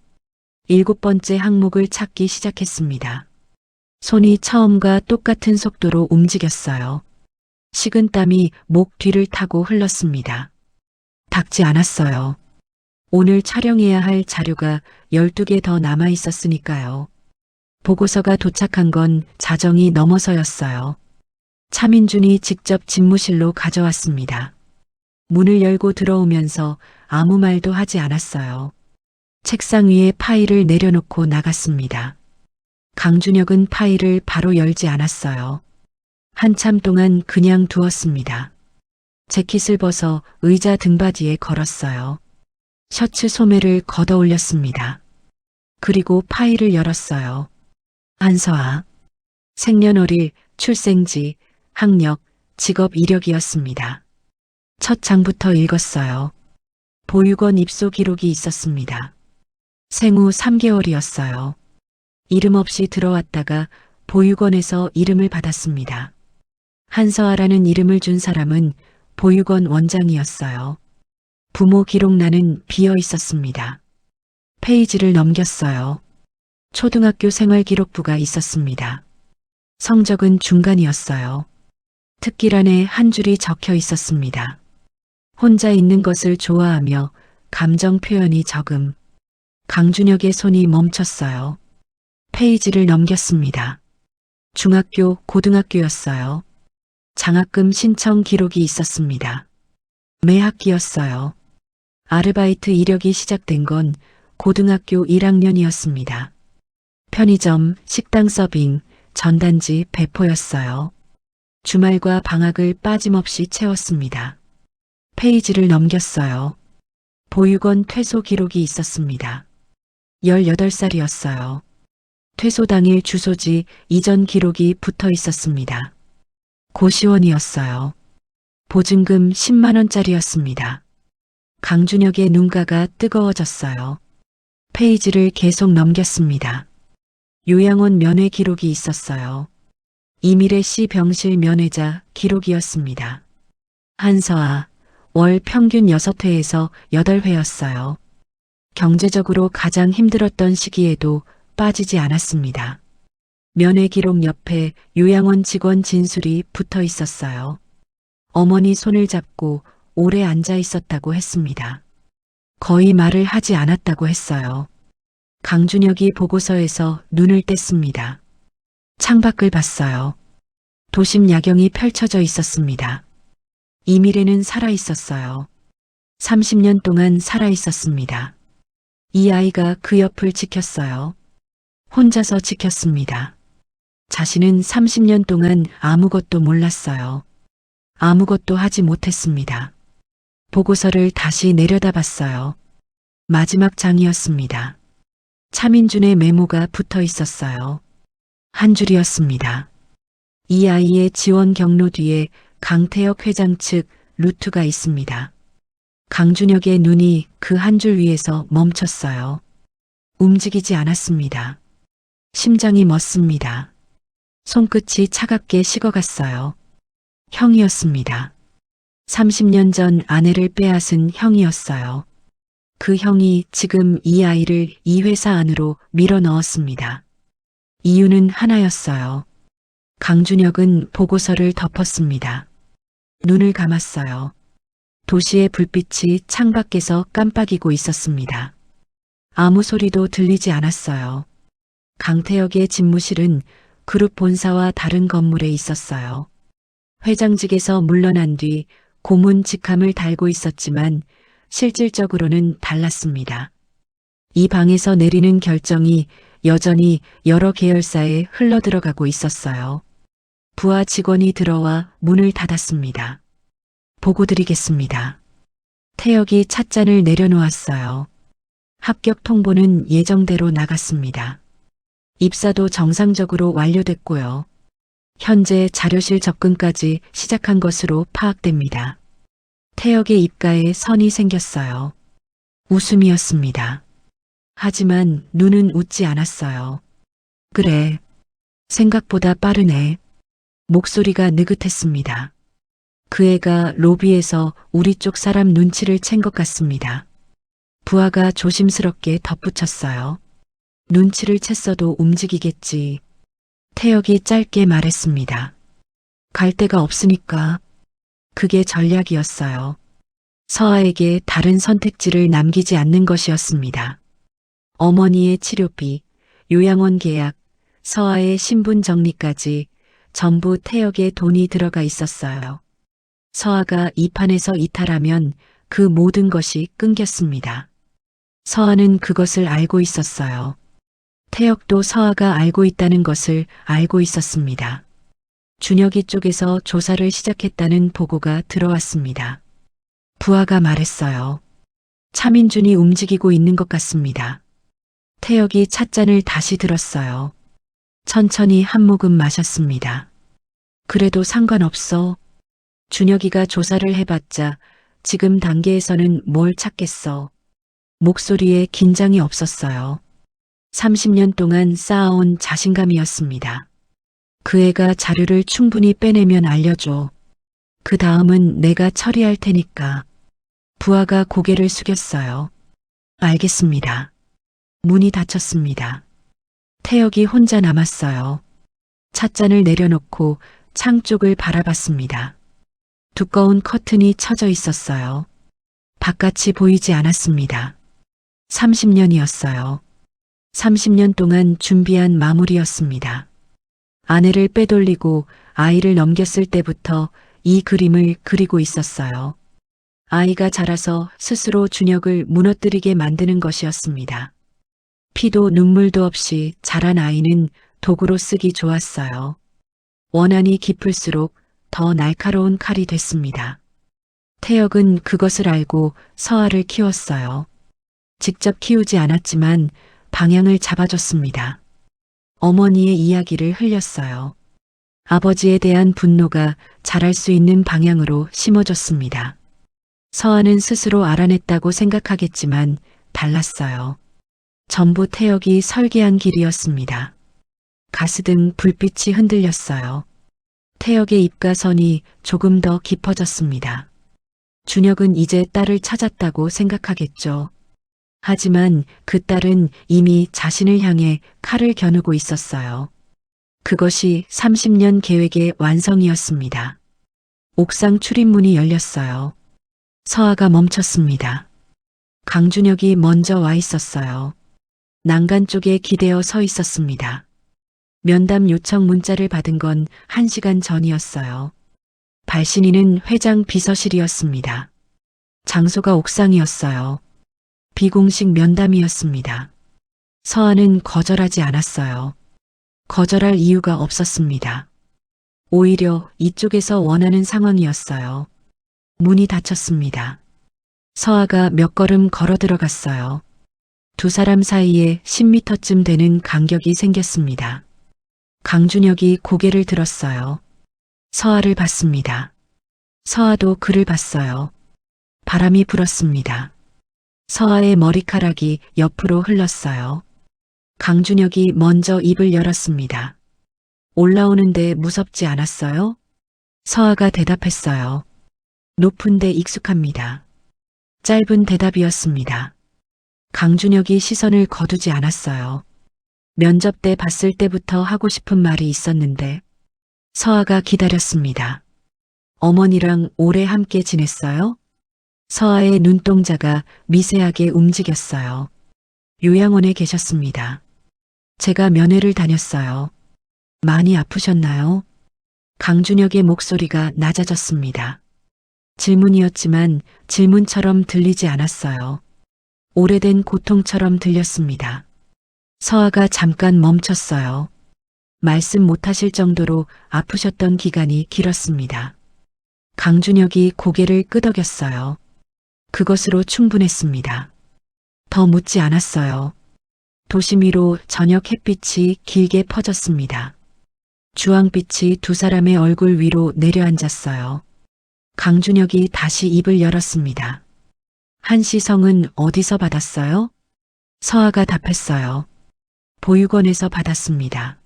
7번째 항목을 찾기 시작했습니다. 손이 처음과 똑같은 속도로 움직였어요. 식은땀이 목 뒤를 타고 흘렀습니다. 닿지 않았어요. 오늘 촬영해야 할 자료가 12개 더 남아 있었으니까요. 보고서가 도착한 건 자정이 넘어서였어요. 차민준이 직접 집무실로 가져왔습니다. 문을 열고 들어오면서 아무 말도 하지 않았어요. 책상 위에 파일을 내려놓고 나갔습니다. 강준혁은 파일을 바로 열지 않았어요. 한참 동안 그냥 두었습니다. 재킷을 벗어 의자 등받이에 걸었어요. 셔츠 소매를 걷어 올렸습니다. 그리고 파일을 열었어요. 한서아. 생년월일, 출생지, 학력, 직업 이력이었습니다. 첫 장부터 읽었어요. 보육원 입소 기록이 있었습니다. 생후 3개월이었어요. 이름 없이 들어왔다가 보육원에서 이름을 받았습니다. 한서아라는 이름을 준 사람은 보육원 원장이었어요. 부모 기록란은 비어 있었습니다. 페이지를 넘겼어요. 초등학교 생활기록부가 있었습니다. 성적은 중간이었어요. 특기란에 한 줄이 적혀 있었습니다. 혼자 있는 것을 좋아하며 감정 표현이 적음. 강준혁의 손이 멈췄어요. 페이지를 넘겼습니다. 중학교, 고등학교였어요. 장학금 신청 기록이 있었습니다. 매 학기였어요. 아르바이트 이력이 시작된 건 고등학교 1학년이었습니다. 편의점, 식당 서빙, 전단지 배포였어요. 주말과 방학을 빠짐없이 채웠습니다. 페이지를 넘겼어요. 보육원 퇴소 기록이 있었습니다. 18살이었어요. 퇴소 당일 주소지 이전 기록이 붙어 있었습니다. 고시원이었어요. 보증금 10만 원짜리였습니다. 강준혁의 눈가가 뜨거워졌어요. 페이지를 계속 넘겼습니다. 요양원 면회 기록이 있었어요. 이미래 씨 병실 면회자 기록이었습니다. 한서아, 월 평균 6회에서 8회였어요. 경제적으로 가장 힘들었던 시기에도 빠지지 않았습니다. 면회 기록 옆에 요양원 직원 진술이 붙어 있었어요. 어머니 손을 잡고 오래 앉아 있었다고 했습니다. 거의 말을 하지 않았다고 했어요. 강준혁이 보고서에서 눈을 뗐습니다. 창밖을 봤어요. 도심 야경이 펼쳐져 있었습니다. 이미래는 살아 있었어요. 30년 동안 살아 있었습니다. 이 아이가 그 옆을 지켰어요. 혼자서 지켰습니다. 자신은 30년 동안 아무것도 몰랐어요. 아무것도 하지 못했습니다. 보고서를 다시 내려다봤어요. 마지막 장이었습니다. 차민준의 메모가 붙어 있었어요. 한 줄이었습니다. 이 아이의 지원 경로 뒤에 강태혁 회장 측 루트가 있습니다. 강준혁의 눈이 그 한 줄 위에서 멈췄어요. 움직이지 않았습니다. 심장이 멎습니다. 손끝이 차갑게 식어갔어요. 형이었습니다. 30년 전 아내를 빼앗은 형이었어요. 그 형이 지금 이 아이를 이 회사 안으로 밀어 넣었습니다. 이유는 하나였어요. 강준혁은 보고서를 덮었습니다. 눈을 감았어요. 도시의 불빛이 창밖에서 깜빡이고 있었습니다. 아무 소리도 들리지 않았어요. 강태혁의 집무실은 그룹 본사와 다른 건물에 있었어요. 회장직에서 물러난 뒤 고문 직함을 달고 있었지만 실질적으로는 달랐습니다. 이 방에서 내리는 결정이 여전히 여러 계열사에 흘러들어가고 있었어요. 부하 직원이 들어와 문을 닫았습니다. 보고 드리겠습니다. 태혁이 찻잔을 내려놓았어요. 합격 통보는 예정대로 나갔습니다. 입사도 정상적으로 완료됐고요. 현재 자료실 접근까지 시작한 것으로 파악됩니다. 태혁의 입가에 선이 생겼어요. 웃음이었습니다. 하지만 눈은 웃지 않았어요. 그래. 생각보다 빠르네. 목소리가 느긋했습니다. 그 애가 로비에서 우리 쪽 사람 눈치를 챈 것 같습니다. 부하가 조심스럽게 덧붙였어요. 눈치를 챘어도 움직이겠지. 태혁이 짧게 말했습니다. 갈 데가 없으니까. 그게 전략이었어요. 서아에게 다른 선택지를 남기지 않는 것이었습니다. 어머니의 치료비, 요양원 계약, 서아의 신분 정리까지 전부 태혁의 돈이 들어가 있었어요. 서아가 이 판에서 이탈하면 그 모든 것이 끊겼습니다. 서아는 그것을 알고 있었어요. 태혁도 서아가 알고 있다는 것을 알고 있었습니다. 준혁이 쪽에서 조사를 시작했다는 보고가 들어왔습니다. 부하가 말했어요. 차민준이 움직이고 있는 것 같습니다. 태혁이 찻잔을 다시 들었어요. 천천히 한 모금 마셨습니다. 그래도 상관없어. 준혁이가 조사를 해봤자 지금 단계에서는 뭘 찾겠어. 목소리에 긴장이 없었어요. 30년 동안 쌓아온 자신감이었습니다. 그 애가 자료를 충분히 빼내면 알려줘. 그 다음은 내가 처리할 테니까. 부하가 고개를 숙였어요. 알겠습니다. 문이 닫혔습니다. 태혁이 혼자 남았어요. 찻잔을 내려놓고 창 쪽을 바라봤습니다. 두꺼운 커튼이 쳐져 있었어요. 바깥이 보이지 않았습니다. 30년이었어요. 30년 동안 준비한 마무리였습니다. 아내를 빼돌리고 아이를 넘겼을 때부터 이 그림을 그리고 있었어요. 아이가 자라서 스스로 준혁을 무너뜨리게 만드는 것이었습니다. 피도 눈물도 없이 자란 아이는 도구로 쓰기 좋았어요. 원한이 깊을수록 더 날카로운 칼이 됐습니다. 태혁은 그것을 알고 서아를 키웠어요. 직접 키우지 않았지만 방향을 잡아줬습니다. 어머니의 이야기를 흘렸어요. 아버지에 대한 분노가 자랄 수 있는 방향으로 심어줬습니다. 서아는 스스로 알아냈다고 생각하겠지만 달랐어요. 전부 태혁이 설계한 길이었습니다. 가스등 불빛이 흔들렸어요. 태혁의 입과 선이 조금 더 깊어졌습니다. 준혁은 이제 딸을 찾았다고 생각하겠죠. 하지만 그 딸은 이미 자신을 향해 칼을 겨누고 있었어요. 그것이 30년 계획의 완성이었습니다. 옥상 출입문이 열렸어요. 서아가 멈췄습니다. 강준혁이 먼저 와 있었어요. 난간 쪽에 기대어 서 있었습니다. 면담 요청 문자를 받은 건 1시간 전이었어요. 발신인은 회장 비서실이었습니다. 장소가 옥상이었어요. 비공식 면담이었습니다. 서아는 거절하지 않았어요. 거절할 이유가 없었습니다. 오히려 이쪽에서 원하는 상황이었어요. 문이 닫혔습니다. 서아가 몇 걸음 걸어 들어갔어요. 두 사람 사이에 10m쯤 되는 간격이 생겼습니다. 강준혁이 고개를 들었어요. 서아를 봤습니다. 서아도 그를 봤어요. 바람이 불었습니다. 서아의 머리카락이 옆으로 흘렀어요. 강준혁이 먼저 입을 열었습니다. 올라오는데 무섭지 않았어요? 서아가 대답했어요. 높은데 익숙합니다. 짧은 대답이었습니다. 강준혁이 시선을 거두지 않았어요. 면접 때 봤을 때부터 하고 싶은 말이 있었는데 서아가 기다렸습니다. 어머니랑 오래 함께 지냈어요? 서아의 눈동자가 미세하게 움직였어요. 요양원에 계셨습니다. 제가 면회를 다녔어요. 많이 아프셨나요? 강준혁의 목소리가 낮아졌습니다. 질문이었지만 질문처럼 들리지 않았어요. 오래된 고통처럼 들렸습니다. 서아가 잠깐 멈췄어요. 말씀 못하실 정도로 아프셨던 기간이 길었습니다. 강준혁이 고개를 끄덕였어요. 그것으로 충분했습니다. 더 묻지 않았어요. 도심 위로 저녁 햇빛이 길게 퍼졌습니다. 주황빛이 두 사람의 얼굴 위로 내려앉았어요. 강준혁이 다시 입을 열었습니다. 한시성은 어디서 받았어요? 서아가 답했어요. 보육원에서 받았습니다.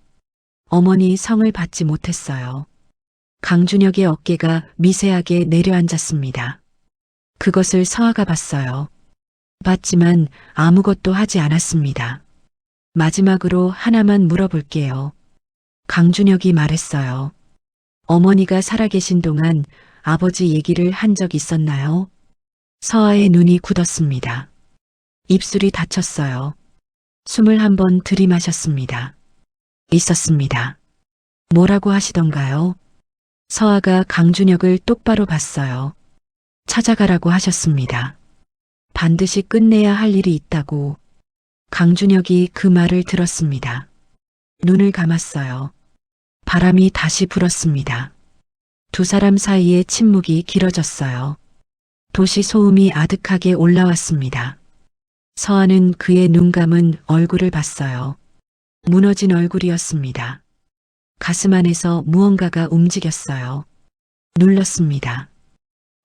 어머니 성을 받지 못했어요. 강준혁의 어깨가 미세하게 내려앉았습니다. 그것을 서아가 봤어요. 봤지만 아무것도 하지 않았습니다. 마지막으로 하나만 물어볼게요. 강준혁이 말했어요. 어머니가 살아계신 동안 아버지 얘기를 한 적 있었나요? 서아의 눈이 굳었습니다. 입술이 닫혔어요. 숨을 한 번 들이마셨습니다. 있었습니다. 뭐라고 하시던가요? 서아가 강준혁을 똑바로 봤어요. 찾아가라고 하셨습니다. 반드시 끝내야 할 일이 있다고. 강준혁이 그 말을 들었습니다. 눈을 감았어요. 바람이 다시 불었습니다. 두 사람 사이에 침묵이 길어졌어요. 도시 소음이 아득하게 올라왔습니다. 서아는 그의 눈 감은 얼굴을 봤어요. 무너진 얼굴이었습니다. 가슴 안에서 무언가가 움직였어요. 눌렀습니다.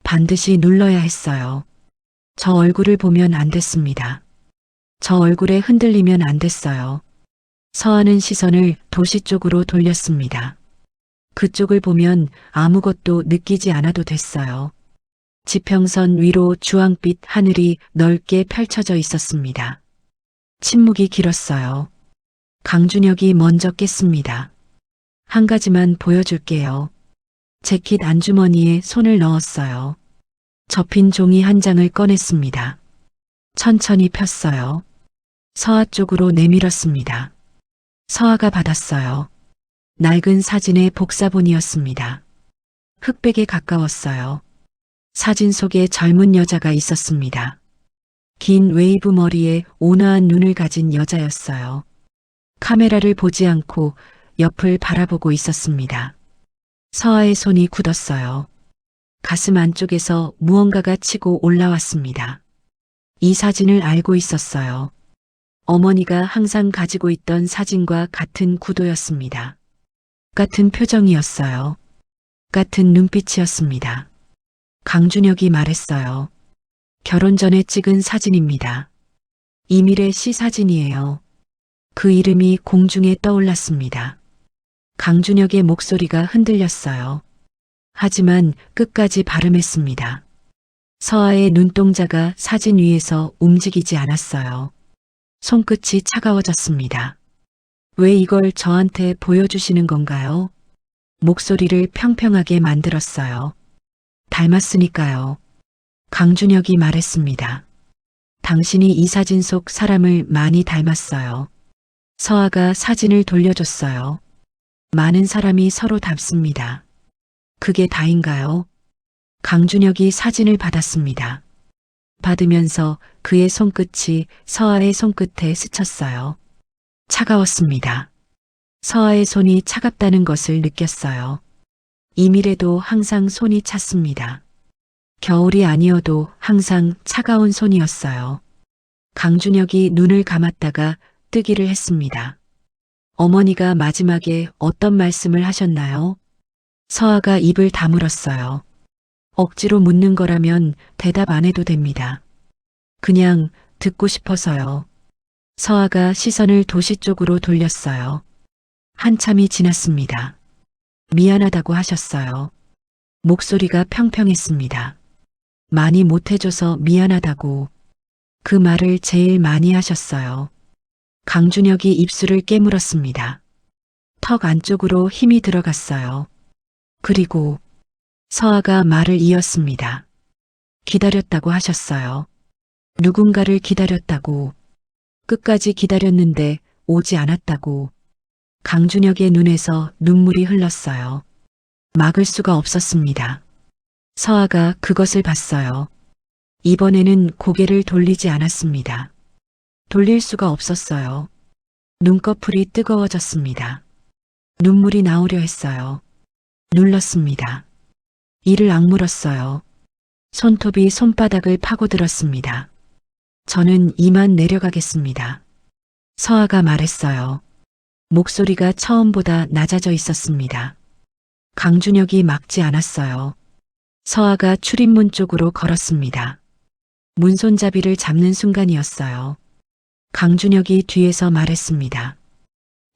반드시 눌러야 했어요. 저 얼굴을 보면 안 됐습니다. 저 얼굴에 흔들리면 안 됐어요. 서아는 시선을 도시 쪽으로 돌렸습니다. 그쪽을 보면 아무것도 느끼지 않아도 됐어요. 지평선 위로 주황빛 하늘이 넓게 펼쳐져 있었습니다. 침묵이 길었어요. 강준혁이 먼저 깼습니다. 한 가지만 보여줄게요. 재킷 안주머니에 손을 넣었어요. 접힌 종이 한 장을 꺼냈습니다. 천천히 폈어요. 서아 쪽으로 내밀었습니다. 서아가 받았어요. 낡은 사진의 복사본이었습니다. 흑백에 가까웠어요. 사진 속에 젊은 여자가 있었습니다. 긴 웨이브 머리에 온화한 눈을 가진 여자였어요. 카메라를 보지 않고 옆을 바라보고 있었습니다. 서아의 손이 굳었어요. 가슴 안쪽에서 무언가가 치고 올라왔습니다. 이 사진을 알고 있었어요. 어머니가 항상 가지고 있던 사진과 같은 구도였습니다. 같은 표정이었어요. 같은 눈빛이었습니다. 강준혁이 말했어요. 결혼 전에 찍은 사진입니다. 이밀의 시 사진이에요. 그 이름이 공중에 떠올랐습니다. 강준혁의 목소리가 흔들렸어요. 하지만 끝까지 발음했습니다. 서아의 눈동자가 사진 위에서 움직이지 않았어요. 손끝이 차가워졌습니다. 왜 이걸 저한테 보여주시는 건가요? 목소리를 평평하게 만들었어요. 닮았으니까요. 강준혁이 말했습니다. 당신이 이 사진 속 사람을 많이 닮았어요. 서아가 사진을 돌려줬어요. 많은 사람이 서로 닮습니다. 그게 다인가요? 강준혁이 사진을 받았습니다. 받으면서 그의 손끝이 서아의 손끝에 스쳤어요. 차가웠습니다. 서아의 손이 차갑다는 것을 느꼈어요. 이밀에도 항상 손이 찼습니다. 겨울이 아니어도 항상 차가운 손이었어요. 강준혁이 눈을 감았다가 뜨기를 했습니다. 어머니가 마지막에 어떤 말씀을 하셨나요? 서아가 입을 다물었어요. 억지로 묻는 거라면 대답 안 해도 됩니다. 그냥 듣고 싶어서요. 서아가 시선을 도시 쪽으로 돌렸어요. 한참이 지났습니다. 미안하다고 하셨어요. 목소리가 평평했습니다. 많이 못해줘서 미안하다고. 그 말을 제일 많이 하셨어요. 강준혁이 입술을 깨물었습니다. 턱 안쪽으로 힘이 들어갔어요. 그리고 서아가 말을 이었습니다. 기다렸다고 하셨어요. 누군가를 기다렸다고. 끝까지 기다렸는데 오지 않았다고. 강준혁의 눈에서 눈물이 흘렀어요. 막을 수가 없었습니다. 서아가 그것을 봤어요. 이번에는 고개를 돌리지 않았습니다. 돌릴 수가 없었어요. 눈꺼풀이 뜨거워졌습니다. 눈물이 나오려 했어요. 눌렀습니다. 이를 악물었어요. 손톱이 손바닥을 파고들었습니다. 저는 이만 내려가겠습니다. 서아가 말했어요. 목소리가 처음보다 낮아져 있었습니다. 강준혁이 막지 않았어요. 서아가 출입문 쪽으로 걸었습니다. 문손잡이를 잡는 순간이었어요. 강준혁이 뒤에서 말했습니다.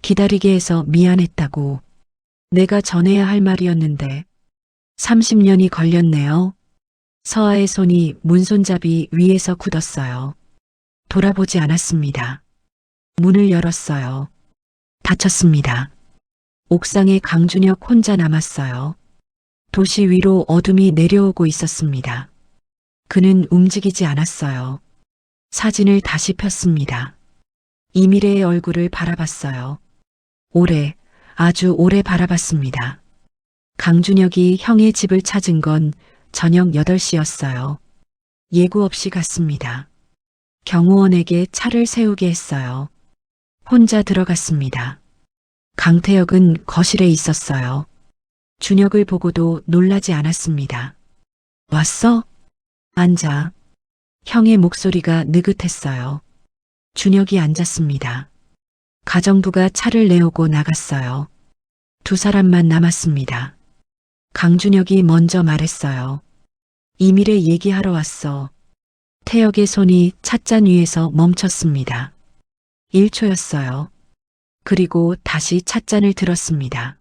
기다리게 해서 미안했다고. 내가 전해야 할 말이었는데 30년이 걸렸네요. 서아의 손이 문손잡이 위에서 굳었어요. 돌아보지 않았습니다. 문을 열었어요. 닫혔습니다. 옥상에 강준혁 혼자 남았어요. 도시 위로 어둠이 내려오고 있었습니다. 그는 움직이지 않았어요. 사진을 다시 폈습니다. 이미래의 얼굴을 바라봤어요. 오래, 아주 오래 바라봤습니다. 강준혁이 형의 집을 찾은 건 저녁 8시였어요. 예고 없이 갔습니다. 경호원에게 차를 세우게 했어요. 혼자 들어갔습니다. 강태혁은 거실에 있었어요. 준혁을 보고도 놀라지 않았습니다. 왔어? 앉아. 형의 목소리가 느긋했어요. 준혁이 앉았습니다. 가정부가 차를 내오고 나갔어요. 두 사람만 남았습니다. 강준혁이 먼저 말했어요. 이밀에 얘기하러 왔어. 태혁의 손이 찻잔 위에서 멈췄습니다. 1초였어요. 그리고 다시 찻잔을 들었습니다.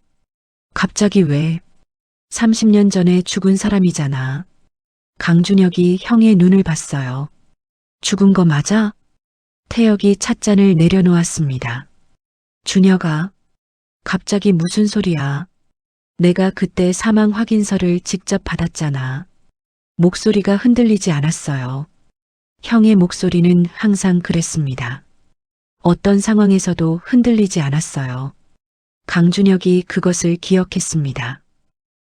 갑자기 왜? 30년 전에 죽은 사람이잖아. 강준혁이 형의 눈을 봤어요. 죽은 거 맞아? 태혁이 찻잔을 내려놓았습니다. 준혁아, 갑자기 무슨 소리야? 내가 그때 사망 확인서를 직접 받았잖아. 목소리가 흔들리지 않았어요. 형의 목소리는 항상 그랬습니다. 어떤 상황에서도 흔들리지 않았어요. 강준혁이 그것을 기억했습니다.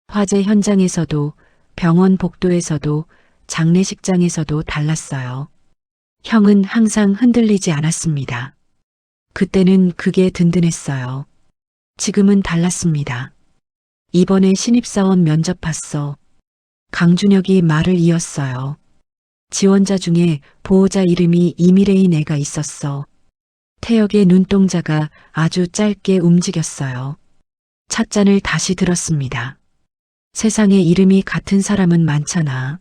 화재 현장에서도, 병원 복도에서도, 장례식장에서도 달랐어요. 형은 항상 흔들리지 않았습니다. 그때는 그게 든든했어요. 지금은 달랐습니다. 이번에 신입사원 면접 봤어. 강준혁이 말을 이었어요. 지원자 중에 보호자 이름이 이미래인 애가 있었어. 태혁의 눈동자가 아주 짧게 움직였어요. 찻잔을 다시 들었습니다. 세상에 이름이 같은 사람은 많잖아.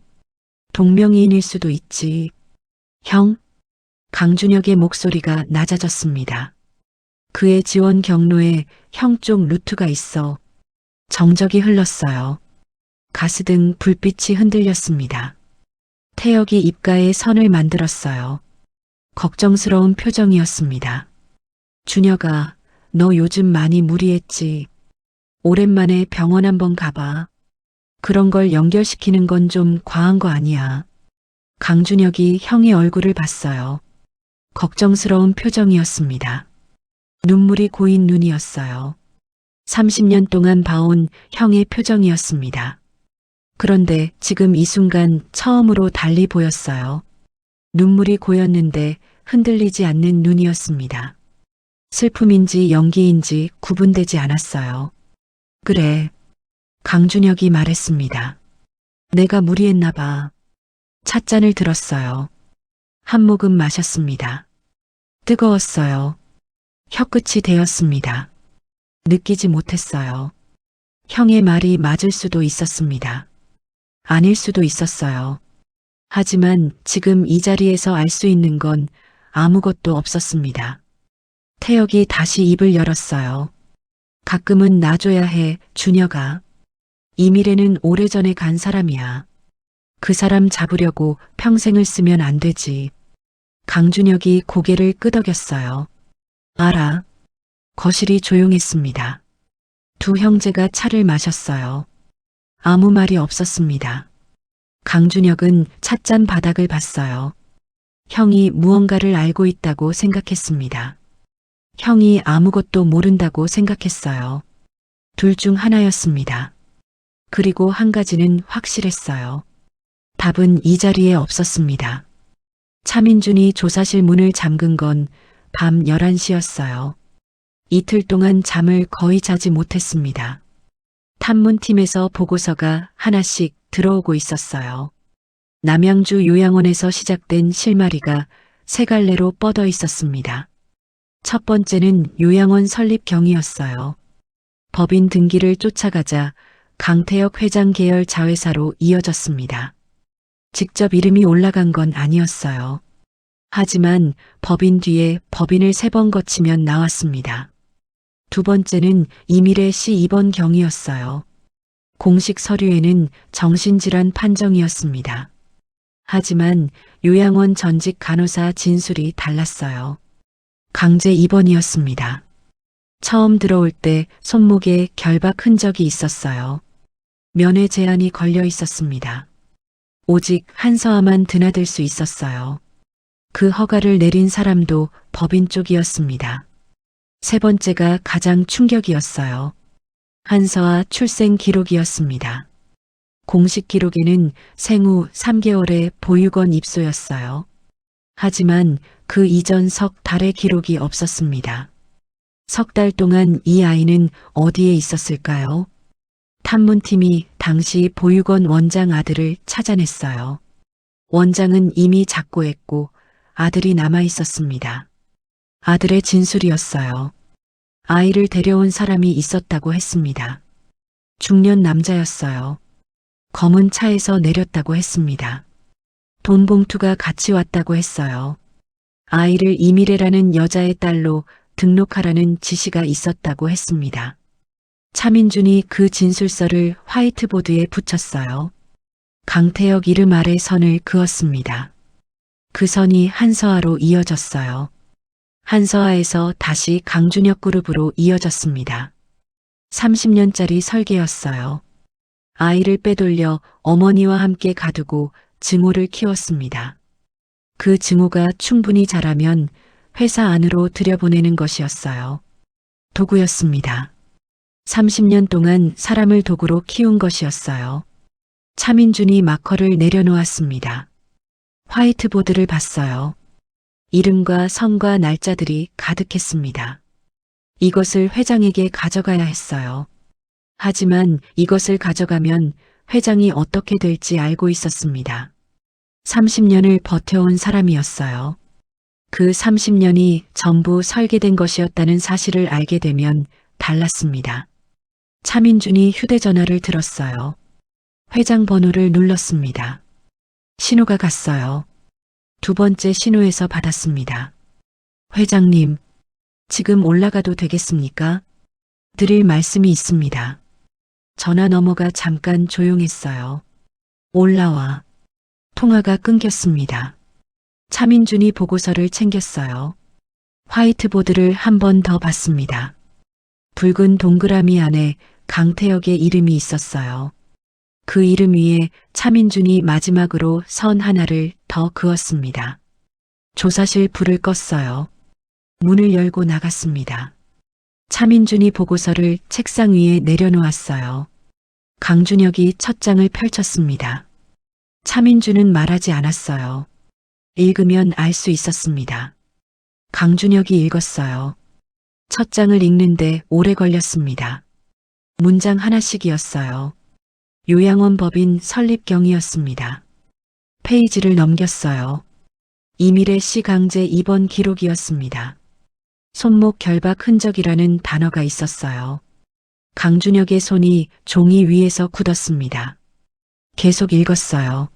동명이인일 수도 있지. 형? 강준혁의 목소리가 낮아졌습니다. 그의 지원 경로에 형 쪽 루트가 있어. 정적이 흘렀어요. 가스등 불빛이 흔들렸습니다. 태혁이 입가에 선을 만들었어요. 걱정스러운 표정이었습니다. 준혁아, 너 요즘 많이 무리했지. 오랜만에 병원 한번 가봐. 그런 걸 연결시키는 건 좀 과한 거 아니야. 강준혁이 형의 얼굴을 봤어요. 걱정스러운 표정이었습니다. 눈물이 고인 눈이었어요. 30년 동안 봐온 형의 표정이었습니다. 그런데 지금 이 순간 처음으로 달리 보였어요. 눈물이 고였는데 흔들리지 않는 눈이었습니다. 슬픔인지 연기인지 구분되지 않았어요. 그래, 강준혁이 말했습니다. 내가 무리했나 봐. 찻잔을 들었어요. 한 모금 마셨습니다. 뜨거웠어요. 혀끝이 데였습니다. 느끼지 못했어요. 형의 말이 맞을 수도 있었습니다. 아닐 수도 있었어요. 하지만 지금 이 자리에서 알 수 있는 건 아무것도 없었습니다. 태혁이 다시 입을 열었어요. 가끔은 놔줘야 해, 준혁아. 이미래는 오래전에 간 사람이야. 그 사람 잡으려고 평생을 쓰면 안 되지. 강준혁이 고개를 끄덕였어요. 알아. 거실이 조용했습니다. 두 형제가 차를 마셨어요. 아무 말이 없었습니다. 강준혁은 찻잔 바닥을 봤어요. 형이 무언가를 알고 있다고 생각했습니다. 형이 아무것도 모른다고 생각했어요. 둘 중 하나였습니다. 그리고 한 가지는 확실했어요. 답은 이 자리에 없었습니다. 차민준이 조사실 문을 잠근 건 밤 11시였어요. 이틀 동안 잠을 거의 자지 못했습니다. 탐문팀에서 보고서가 하나씩 들어오고 있었어요. 남양주 요양원에서 시작된 실마리가 세 갈래로 뻗어 있었습니다. 첫 번째는 요양원 설립 경위였어요. 법인 등기를 쫓아가자 강태혁 회장 계열 자회사로 이어졌습니다. 직접 이름이 올라간 건 아니었어요. 하지만 법인 뒤에 법인을 3번 거치면 나왔습니다. 두 번째는 이미래 씨 입원 경위였어요. 공식 서류에는 정신질환 판정이었습니다. 하지만 요양원 전직 간호사 진술이 달랐어요. 강제 입원이었습니다. 처음 들어올 때 손목에 결박 흔적이 있었어요. 면회 제한이 걸려 있었습니다. 오직 한서아만 드나들 수 있었어요. 그 허가를 내린 사람도 법인 쪽이었습니다. 세 번째가 가장 충격이었어요. 한서아 출생 기록이었습니다. 공식 기록에는 생후 3개월의 보육원 입소였어요. 하지만 그 이전 석 달의 기록이 없었습니다. 석 달 동안 이 아이는 어디에 있었을까요? 탐문팀이 당시 보육원 원장 아들을 찾아냈어요. 원장은 이미 작고했고 아들이 남아 있었습니다. 아들의 진술이었어요. 아이를 데려온 사람이 있었다고 했습니다. 중년 남자였어요. 검은 차에서 내렸다고 했습니다. 돈 봉투가 같이 왔다고 했어요. 아이를 이미래라는 여자의 딸로 등록하라는 지시가 있었다고 했습니다. 차민준이 그 진술서를 화이트보드에 붙였어요. 강태혁 이름 아래 선을 그었습니다. 그 선이 한서아로 이어졌어요. 한서아에서 다시 강준혁 그룹으로 이어졌습니다. 30년짜리 설계였어요. 아이를 빼돌려 어머니와 함께 가두고 증오를 키웠습니다. 그 증오가 충분히 자라면 회사 안으로 들여보내는 것이었어요. 도구였습니다. 30년 동안 사람을 도구로 키운 것이었어요. 차민준이 마커를 내려놓았습니다. 화이트보드를 봤어요. 이름과 성과 날짜들이 가득했습니다. 이것을 회장에게 가져가야 했어요. 하지만 이것을 가져가면 회장이 어떻게 될지 알고 있었습니다. 30년을 버텨온 사람이었어요. 그 30년이 전부 설계된 것이었다는 사실을 알게 되면 달랐습니다. 차민준이 휴대전화를 들었어요. 회장 번호를 눌렀습니다. 신호가 갔어요. 두 번째 신호에서 받았습니다. 회장님, 지금 올라가도 되겠습니까? 드릴 말씀이 있습니다. 전화 너머가 잠깐 조용했어요. 올라와. 통화가 끊겼습니다. 차민준이 보고서를 챙겼어요. 화이트보드를 한 번 더 봤습니다. 붉은 동그라미 안에 강태혁의 이름이 있었어요. 그 이름 위에 차민준이 마지막으로 선 하나를 더 그었습니다. 조사실 불을 껐어요. 문을 열고 나갔습니다. 차민준이 보고서를 책상 위에 내려놓았어요. 강준혁이 첫 장을 펼쳤습니다. 차민준은 말하지 않았어요. 읽으면 알 수 있었습니다. 강준혁이 읽었어요. 첫 장을 읽는데 오래 걸렸습니다. 문장 하나씩이었어요. 요양원 법인 설립경이었습니다. 페이지를 넘겼어요. 이미래 씨 강제 입원 기록이었습니다. 손목 결박 흔적이라는 단어가 있었어요. 강준혁의 손이 종이 위에서 굳었습니다. 계속 읽었어요.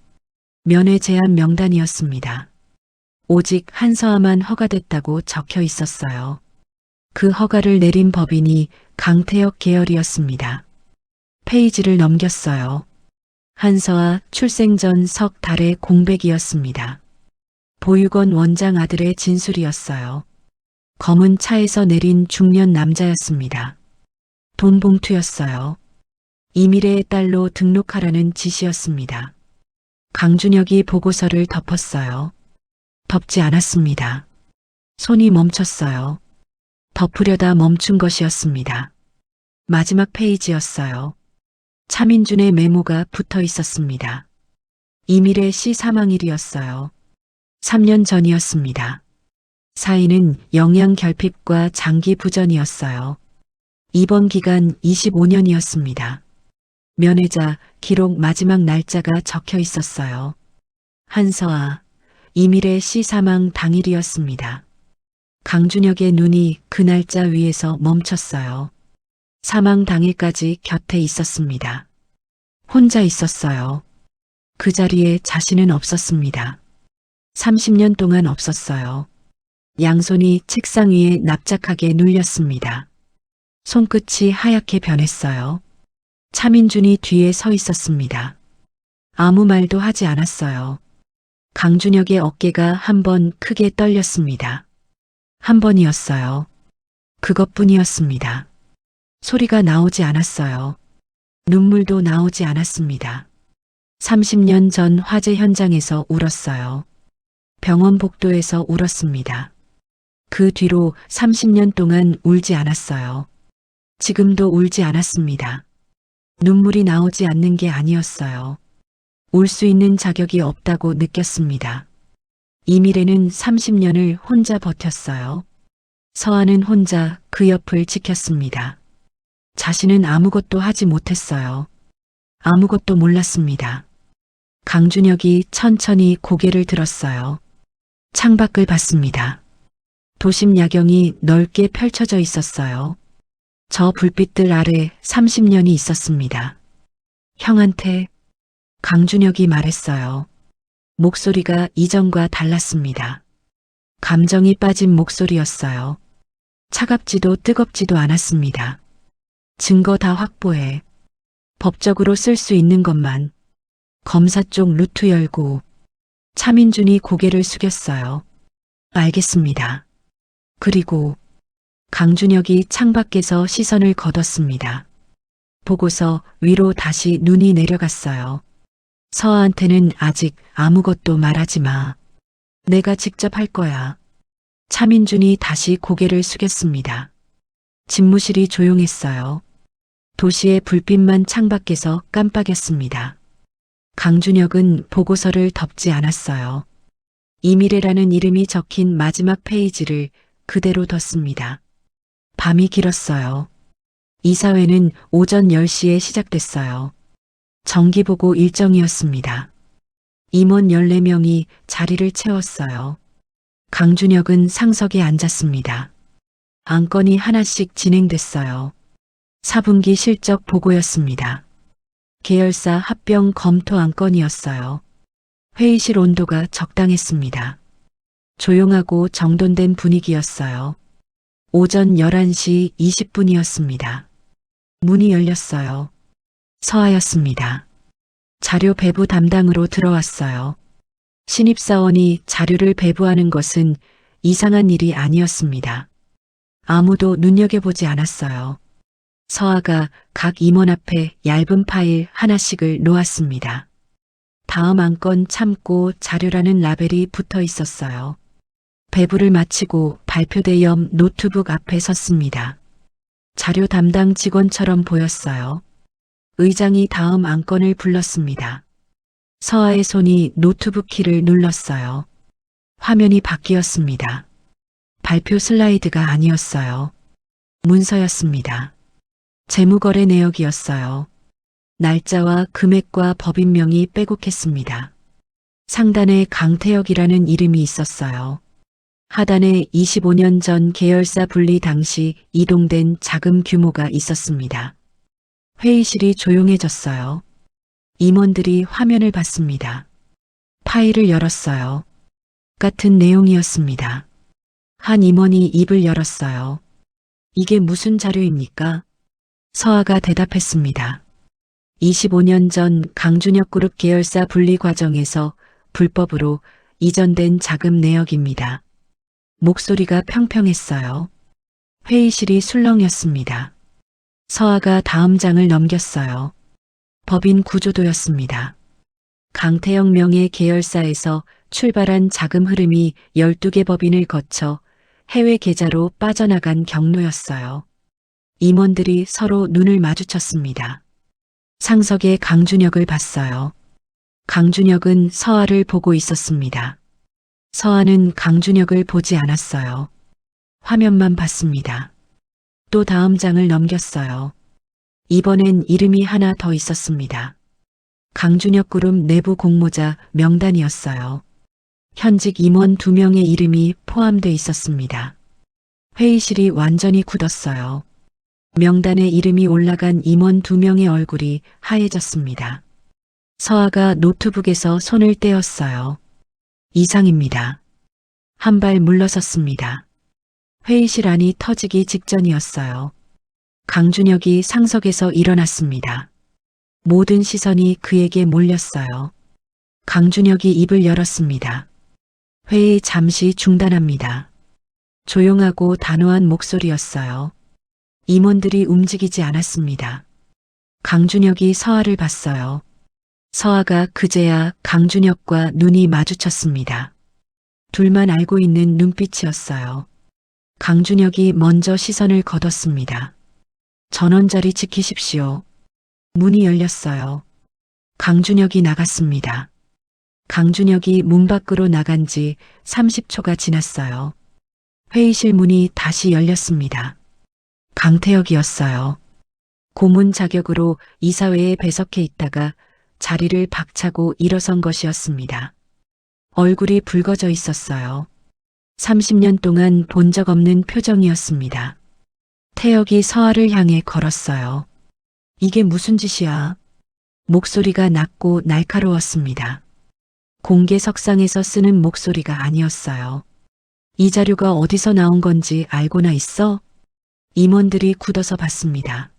면회 제한 명단이었습니다. 오직 한서아만 허가됐다고 적혀 있었어요. 그 허가를 내린 법인이 강태혁 계열이었습니다. 페이지를 넘겼어요. 한서아 출생 전 석 달의 공백이었습니다. 보육원 원장 아들의 진술이었어요. 검은 차에서 내린 중년 남자였습니다. 돈 봉투였어요. 이미래의 딸로 등록하라는 지시였습니다. 강준혁이 보고서를 덮었어요. 덮지 않았습니다. 손이 멈췄어요. 덮으려다 멈춘 것이었습니다. 마지막 페이지였어요. 차민준의 메모가 붙어 있었습니다. 이미래 씨 사망일이었어요. 3년 전이었습니다. 사인은 영양결핍과 장기부전이었어요. 입원 기간 25년이었습니다. 면회자 기록 마지막 날짜가 적혀 있었어요. 한서아, 이미래 씨 사망 당일이었습니다. 강준혁의 눈이 그 날짜 위에서 멈췄어요. 사망 당일까지 곁에 있었습니다. 혼자 있었어요. 그 자리에 자신은 없었습니다. 30년 동안 없었어요. 양손이 책상 위에 납작하게 눌렸습니다. 손끝이 하얗게 변했어요. 차민준이 뒤에 서 있었습니다. 아무 말도 하지 않았어요. 강준혁의 어깨가 한 번 크게 떨렸습니다. 한 번이었어요. 그것뿐이었습니다. 소리가 나오지 않았어요. 눈물도 나오지 않았습니다. 30년 전 화재 현장에서 울었어요. 병원 복도에서 울었습니다. 그 뒤로 30년 동안 울지 않았어요. 지금도 울지 않았습니다. 눈물이 나오지 않는 게 아니었어요. 울 수 있는 자격이 없다고 느꼈습니다. 이미래는 30년을 혼자 버텼어요. 서아는 혼자 그 옆을 지켰습니다. 자신은 아무것도 하지 못했어요. 아무것도 몰랐습니다. 강준혁이 천천히 고개를 들었어요. 창밖을 봤습니다. 도심 야경이 넓게 펼쳐져 있었어요. 저 불빛들 아래 30년이 있었습니다. 형한테 강준혁이 말했어요. 목소리가 이전과 달랐습니다. 감정이 빠진 목소리였어요. 차갑지도 뜨겁지도 않았습니다. 증거 다 확보해. 법적으로 쓸 수 있는 것만. 검사 쪽 루트 열고. 차민준이 고개를 숙였어요. 알겠습니다. 그리고 강준혁이 창밖에서 시선을 거뒀습니다. 보고서 위로 다시 눈이 내려갔어요. 서아한테는 아직 아무것도 말하지 마. 내가 직접 할 거야. 차민준이 다시 고개를 숙였습니다. 집무실이 조용했어요. 도시의 불빛만 창밖에서 깜빡였습니다. 강준혁은 보고서를 덮지 않았어요. 이미래라는 이름이 적힌 마지막 페이지를 그대로 뒀습니다. 밤이 길었어요. 이사회는 오전 10시에 시작됐어요. 정기보고 일정이었습니다. 임원 14명이 자리를 채웠어요. 강준혁은 상석에 앉았습니다. 안건이 하나씩 진행됐어요. 4분기 실적 보고였습니다. 계열사 합병 검토 안건이었어요. 회의실 온도가 적당했습니다. 조용하고 정돈된 분위기였어요. 오전 11시 20분이었습니다. 문이 열렸어요. 서아였습니다. 자료 배부 담당으로 들어왔어요. 신입사원이 자료를 배부하는 것은 이상한 일이 아니었습니다. 아무도 눈여겨보지 않았어요. 서아가 각 임원 앞에 얇은 파일 하나씩을 놓았습니다. 다음 안건 참고 자료라는 라벨이 붙어 있었어요. 배부를 마치고 발표대 옆 노트북 앞에 섰습니다. 자료 담당 직원처럼 보였어요. 의장이 다음 안건을 불렀습니다. 서아의 손이 노트북 키를 눌렀어요. 화면이 바뀌었습니다. 발표 슬라이드가 아니었어요. 문서였습니다. 재무거래 내역이었어요. 날짜와 금액과 법인명이 빼곡했습니다. 상단에 강태혁이라는 이름이 있었어요. 하단에 25년 전 계열사 분리 당시 이동된 자금 규모가 있었습니다. 회의실이 조용해졌어요. 임원들이 화면을 봤습니다. 파일을 열었어요. 같은 내용이었습니다. 한 임원이 입을 열었어요. 이게 무슨 자료입니까? 서아가 대답했습니다. 25년 전 강준혁 그룹 계열사 분리 과정에서 불법으로 이전된 자금 내역입니다. 목소리가 평평했어요. 회의실이 술렁였습니다. 서아가 다음 장을 넘겼어요. 법인 구조도였습니다. 강태영 명의 계열사에서 출발한 자금 흐름이 12개 법인을 거쳐 해외 계좌로 빠져나간 경로였어요. 임원들이 서로 눈을 마주쳤습니다. 상석에 강준혁을 봤어요. 강준혁은 서아를 보고 있었습니다. 서아는 강준혁을 보지 않았어요. 화면만 봤습니다. 또 다음 장을 넘겼어요. 이번엔 이름이 하나 더 있었습니다. 강준혁 그룹 내부 공모자 명단이었어요. 현직 임원 2명의 이름이 포함돼 있었습니다. 회의실이 완전히 굳었어요. 명단에 이름이 올라간 임원 2명의 얼굴이 하얘졌습니다. 서아가 노트북에서 손을 떼었어요. 이상입니다. 한 발 물러섰습니다. 회의실 안이 터지기 직전이었어요. 강준혁이 상석에서 일어났습니다. 모든 시선이 그에게 몰렸어요. 강준혁이 입을 열었습니다. 회의 잠시 중단합니다. 조용하고 단호한 목소리였어요. 임원들이 움직이지 않았습니다. 강준혁이 서아를 봤어요. 서아가 그제야 강준혁과 눈이 마주쳤습니다. 둘만 알고 있는 눈빛이었어요. 강준혁이 먼저 시선을 거뒀습니다. 전원 자리 지키십시오. 문이 열렸어요. 강준혁이 나갔습니다. 강준혁이 문 밖으로 나간 지 30초가 지났어요. 회의실 문이 다시 열렸습니다. 강태혁이었어요. 고문 자격으로 이사회에 배석해 있다가 자리를 박차고 일어선 것이었습니다. 얼굴이 붉어져 있었어요. 30년 동안 본 적 없는 표정이었습니다. 태혁이 서아를 향해 걸었어요. 이게 무슨 짓이야? 목소리가 낮고 날카로웠습니다. 공개석상에서 쓰는 목소리가 아니었어요. 이 자료가 어디서 나온 건지 알고나 있어? 임원들이 굳어서 봤습니다.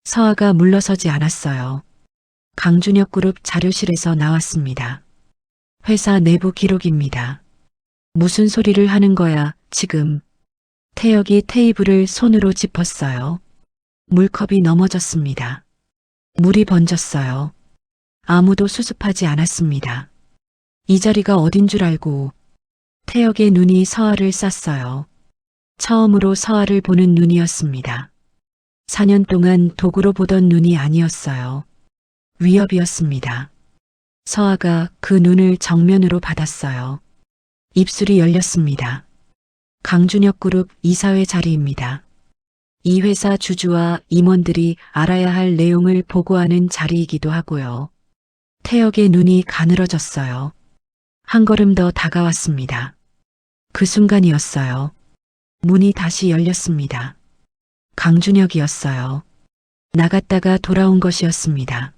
서아가 물러서지 않았어요. 강준혁 그룹 자료실에서 나왔습니다. 회사 내부 기록입니다. 무슨 소리를 하는 거야, 지금? 태혁이 테이블을 손으로 짚었어요. 물컵이 넘어졌습니다. 물이 번졌어요. 아무도 수습하지 않았습니다. 이 자리가 어딘 줄 알고 태혁의 눈이 서아를 쌌어요. 처음으로 서아를 보는 눈이었습니다. 4년 동안 도구로 보던 눈이 아니었어요. 위협이었습니다. 서아가 그 눈을 정면으로 받았어요. 입술이 열렸습니다. 강준혁 그룹 이사회 자리입니다. 이 회사 주주와 임원들이 알아야 할 내용을 보고하는 자리이기도 하고요. 태혁의 눈이 가늘어졌어요. 한 걸음 더 다가왔습니다. 그 순간이었어요. 문이 다시 열렸습니다. 강준혁이었어요. 나갔다가 돌아온 것이었습니다.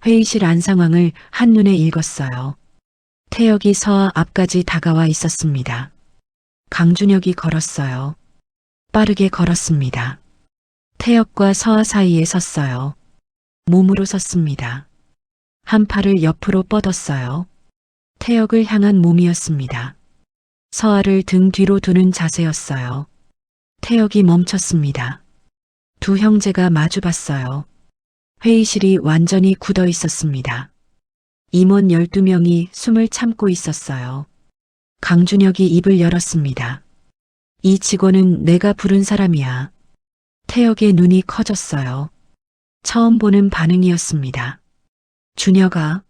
회의실 안 상황을 한눈에 읽었어요. 태혁이 서아 앞까지 다가와 있었습니다. 강준혁이 걸었어요. 빠르게 걸었습니다. 태혁과 서아 사이에 섰어요. 몸으로 섰습니다. 한 팔을 옆으로 뻗었어요. 태혁을 향한 몸이었습니다. 서아를 등 뒤로 두는 자세였어요. 태혁이 멈췄습니다. 두 형제가 마주봤어요. 회의실이 완전히 굳어 있었습니다. 임원 12명이 숨을 참고 있었어요. 강준혁이 입을 열었습니다. 이 직원은 내가 부른 사람이야. 태혁의 눈이 커졌어요. 처음 보는 반응이었습니다. 준혁아,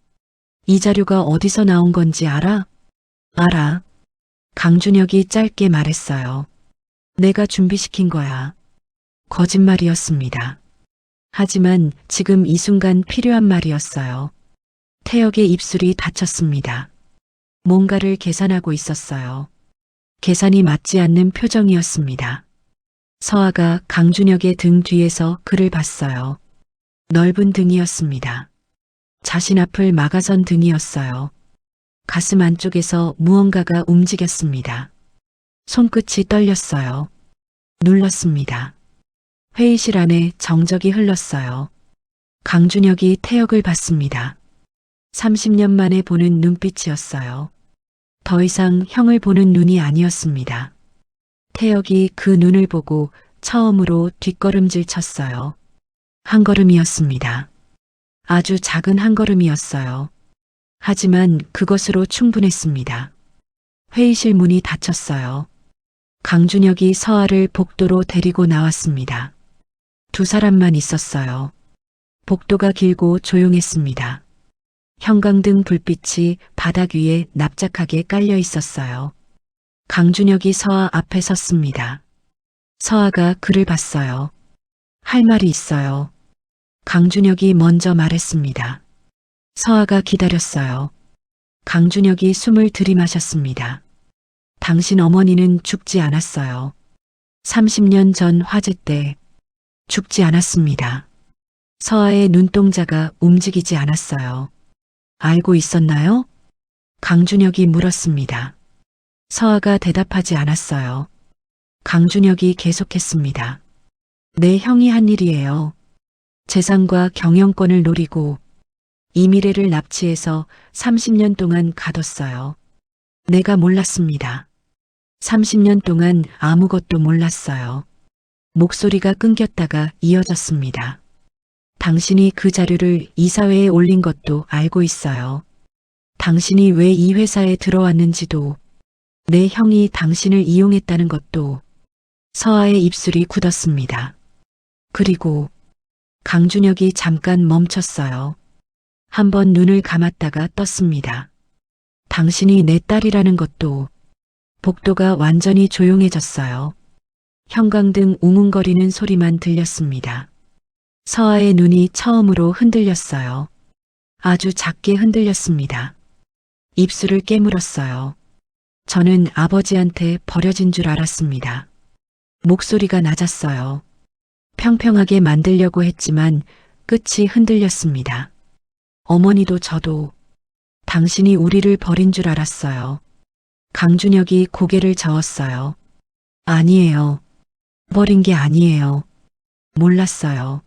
이 자료가 어디서 나온 건지 알아? 알아. 강준혁이 짧게 말했어요. 내가 준비시킨 거야. 거짓말이었습니다. 하지만 지금 이 순간 필요한 말이었어요. 태혁의 입술이 닫혔습니다. 뭔가를 계산하고 있었어요. 계산이 맞지 않는 표정이었습니다. 서아가 강준혁의 등 뒤에서 그를 봤어요. 넓은 등이었습니다. 자신 앞을 막아선 등이었어요. 가슴 안쪽에서 무언가가 움직였습니다. 손끝이 떨렸어요. 눌렀습니다. 회의실 안에 정적이 흘렀어요. 강준혁이 태혁을 봤습니다. 30년 만에 보는 눈빛이었어요. 더 이상 형을 보는 눈이 아니었습니다. 태혁이 그 눈을 보고 처음으로 뒷걸음질 쳤어요. 한 걸음이었습니다. 아주 작은 한 걸음이었어요. 하지만 그것으로 충분했습니다. 회의실 문이 닫혔어요. 강준혁이 서아를 복도로 데리고 나왔습니다. 두 사람만 있었어요. 복도가 길고 조용했습니다. 형광등 불빛이 바닥 위에 납작하게 깔려 있었어요. 강준혁이 서아 앞에 섰습니다. 서아가 그를 봤어요. 할 말이 있어요. 강준혁이 먼저 말했습니다. 서아가 기다렸어요. 강준혁이 숨을 들이마셨습니다. 당신 어머니는 죽지 않았어요. 30년 전 화재 때 죽지 않았습니다. 서아의 눈동자가 움직이지 않았어요. 알고 있었나요? 강준혁이 물었습니다. 서아가 대답하지 않았어요. 강준혁이 계속했습니다. 내 형이 한 일이에요. 재산과 경영권을 노리고 이미래를 납치해서 30년 동안 가뒀어요. 내가 몰랐습니다. 30년 동안 아무것도 몰랐어요. 목소리가 끊겼다가 이어졌습니다. 당신이 그 자료를 이사회에 올린 것도 알고 있어요. 당신이 왜 이 회사에 들어왔는지도, 내 형이 당신을 이용했다는 것도. 서아의 입술이 굳었습니다. 그리고 강준혁이 잠깐 멈췄어요. 한번 눈을 감았다가 떴습니다. 당신이 내 딸이라는 것도, 복도가 완전히 조용해졌어요. 형광등 웅웅거리는 소리만 들렸습니다. 서아의 눈이 처음으로 흔들렸어요. 아주 작게 흔들렸습니다. 입술을 깨물었어요. 저는 아버지한테 버려진 줄 알았습니다. 목소리가 낮았어요. 평평하게 만들려고 했지만 끝이 흔들렸습니다. 어머니도 저도 당신이 우리를 버린 줄 알았어요. 강준혁이 고개를 저었어요. 아니에요. 버린 게 아니에요. 몰랐어요.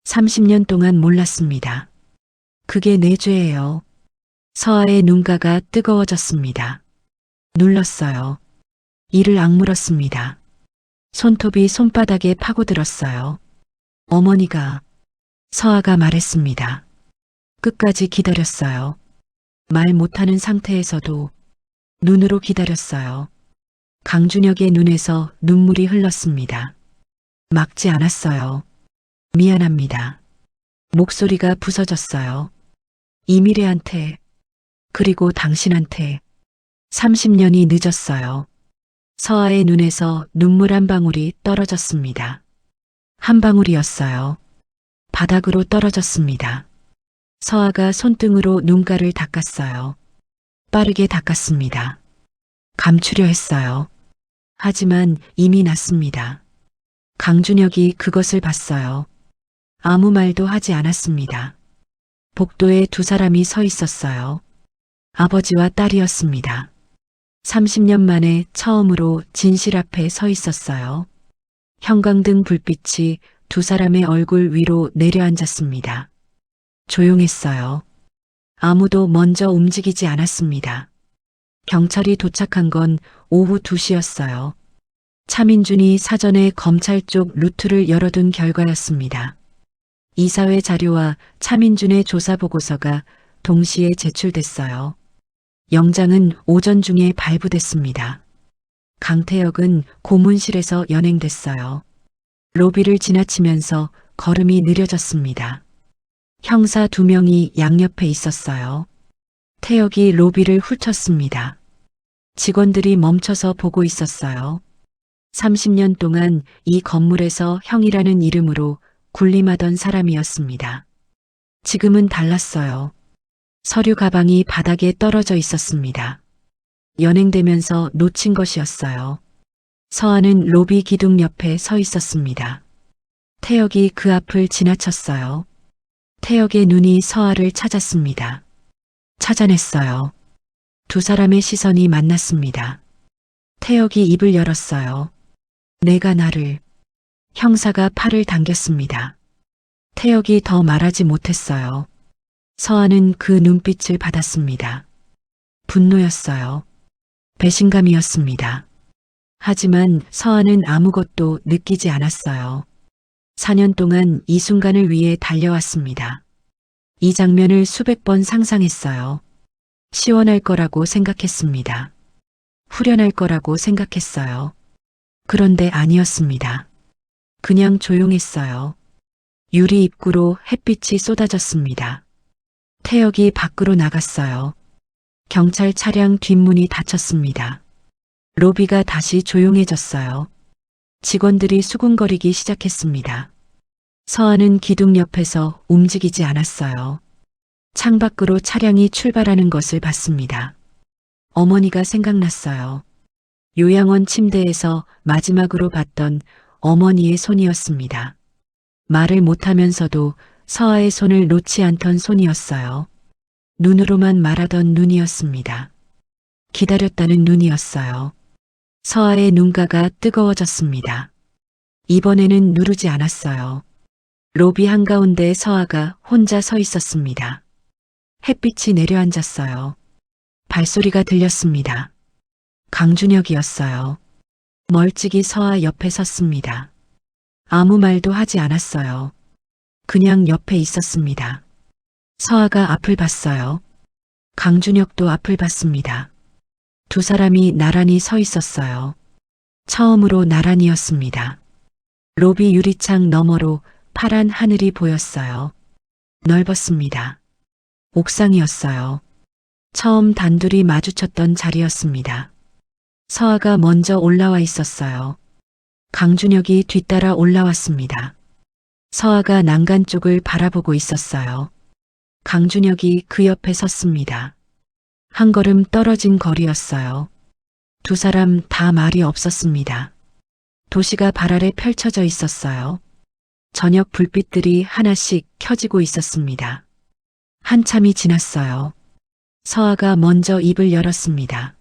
30년 동안 몰랐습니다. 그게 내 죄예요. 서아의 눈가가 뜨거워졌습니다. 눌렀어요. 이를 악물었습니다. 손톱이 손바닥에 파고들었어요. 어머니가, 서아가 말했습니다. 끝까지 기다렸어요. 말 못하는 상태에서도 눈으로 기다렸어요. 강준혁의 눈에서 눈물이 흘렀습니다. 막지 않았어요. 미안합니다. 목소리가 부서졌어요. 이미래한테, 그리고 당신한테 30년이 늦었어요. 서아의 눈에서 눈물 한 방울이 떨어졌습니다. 한 방울이었어요. 바닥으로 떨어졌습니다. 서아가 손등으로 눈가를 닦았어요. 빠르게 닦았습니다. 감추려 했어요. 하지만 이미 났습니다. 강준혁이 그것을 봤어요. 아무 말도 하지 않았습니다. 복도에 두 사람이 서 있었어요. 아버지와 딸이었습니다. 30년 만에 처음으로 진실 앞에 서 있었어요. 형광등 불빛이 두 사람의 얼굴 위로 내려앉았습니다. 조용했어요. 아무도 먼저 움직이지 않았습니다. 경찰이 도착한 건 오후 2시였어요. 차민준이 사전에 검찰 쪽 루트를 열어둔 결과였습니다. 이사회 자료와 차민준의 조사 보고서가 동시에 제출됐어요. 영장은 오전 중에 발부됐습니다. 강태혁은 고문실에서 연행됐어요. 로비를 지나치면서 걸음이 느려졌습니다. 형사 2명이 양옆에 있었어요. 태혁이 로비를 훑었습니다. 직원들이 멈춰서 보고 있었어요. 30년 동안 이 건물에서 형이라는 이름으로 군림하던 사람이었습니다. 지금은 달랐어요. 서류 가방이 바닥에 떨어져 있었습니다. 연행되면서 놓친 것이었어요. 서아는 로비 기둥 옆에 서 있었습니다. 태혁이 그 앞을 지나쳤어요. 태혁의 눈이 서아를 찾았습니다. 찾아냈어요. 두 사람의 시선이 만났습니다. 태혁이 입을 열었어요. 내가 나를. 형사가 팔을 당겼습니다. 태혁이 더 말하지 못했어요. 서아는 그 눈빛을 받았습니다. 분노였어요. 배신감이었습니다. 하지만 서아는 아무것도 느끼지 않았어요. 4년 동안 이 순간을 위해 달려왔습니다. 이 장면을 수백 번 상상했어요. 시원할 거라고 생각했습니다. 후련할 거라고 생각했어요. 그런데 아니었습니다. 그냥 조용했어요. 유리 입구로 햇빛이 쏟아졌습니다. 태혁이 밖으로 나갔어요. 경찰 차량 뒷문이 닫혔습니다. 로비가 다시 조용해졌어요. 직원들이 수군거리기 시작했습니다. 서아는 기둥 옆에서 움직이지 않았어요. 창밖으로 차량이 출발하는 것을 봤습니다. 어머니가 생각났어요. 요양원 침대에서 마지막으로 봤던 어머니의 손이었습니다. 말을 못하면서도 서아의 손을 놓지 않던 손이었어요. 눈으로만 말하던 눈이었습니다. 기다렸다는 눈이었어요. 서아의 눈가가 뜨거워졌습니다. 이번에는 누르지 않았어요. 로비 한가운데 서아가 혼자 서 있었습니다. 햇빛이 내려앉았어요. 발소리가 들렸습니다. 강준혁이었어요. 멀찍이 서아 옆에 섰습니다. 아무 말도 하지 않았어요. 그냥 옆에 있었습니다. 서아가 앞을 봤어요. 강준혁도 앞을 봤습니다. 두 사람이 나란히 서 있었어요. 처음으로 나란히였습니다. 로비 유리창 너머로 파란 하늘이 보였어요. 넓었습니다. 옥상이었어요. 처음 단둘이 마주쳤던 자리였습니다. 서아가 먼저 올라와 있었어요. 강준혁이 뒤따라 올라왔습니다. 서아가 난간 쪽을 바라보고 있었어요. 강준혁이 그 옆에 섰습니다. 한 걸음 떨어진 거리였어요. 두 사람 다 말이 없었습니다. 도시가 발 아래 펼쳐져 있었어요. 저녁 불빛들이 하나씩 켜지고 있었습니다. 한참이 지났어요. 서아가 먼저 입을 열었습니다.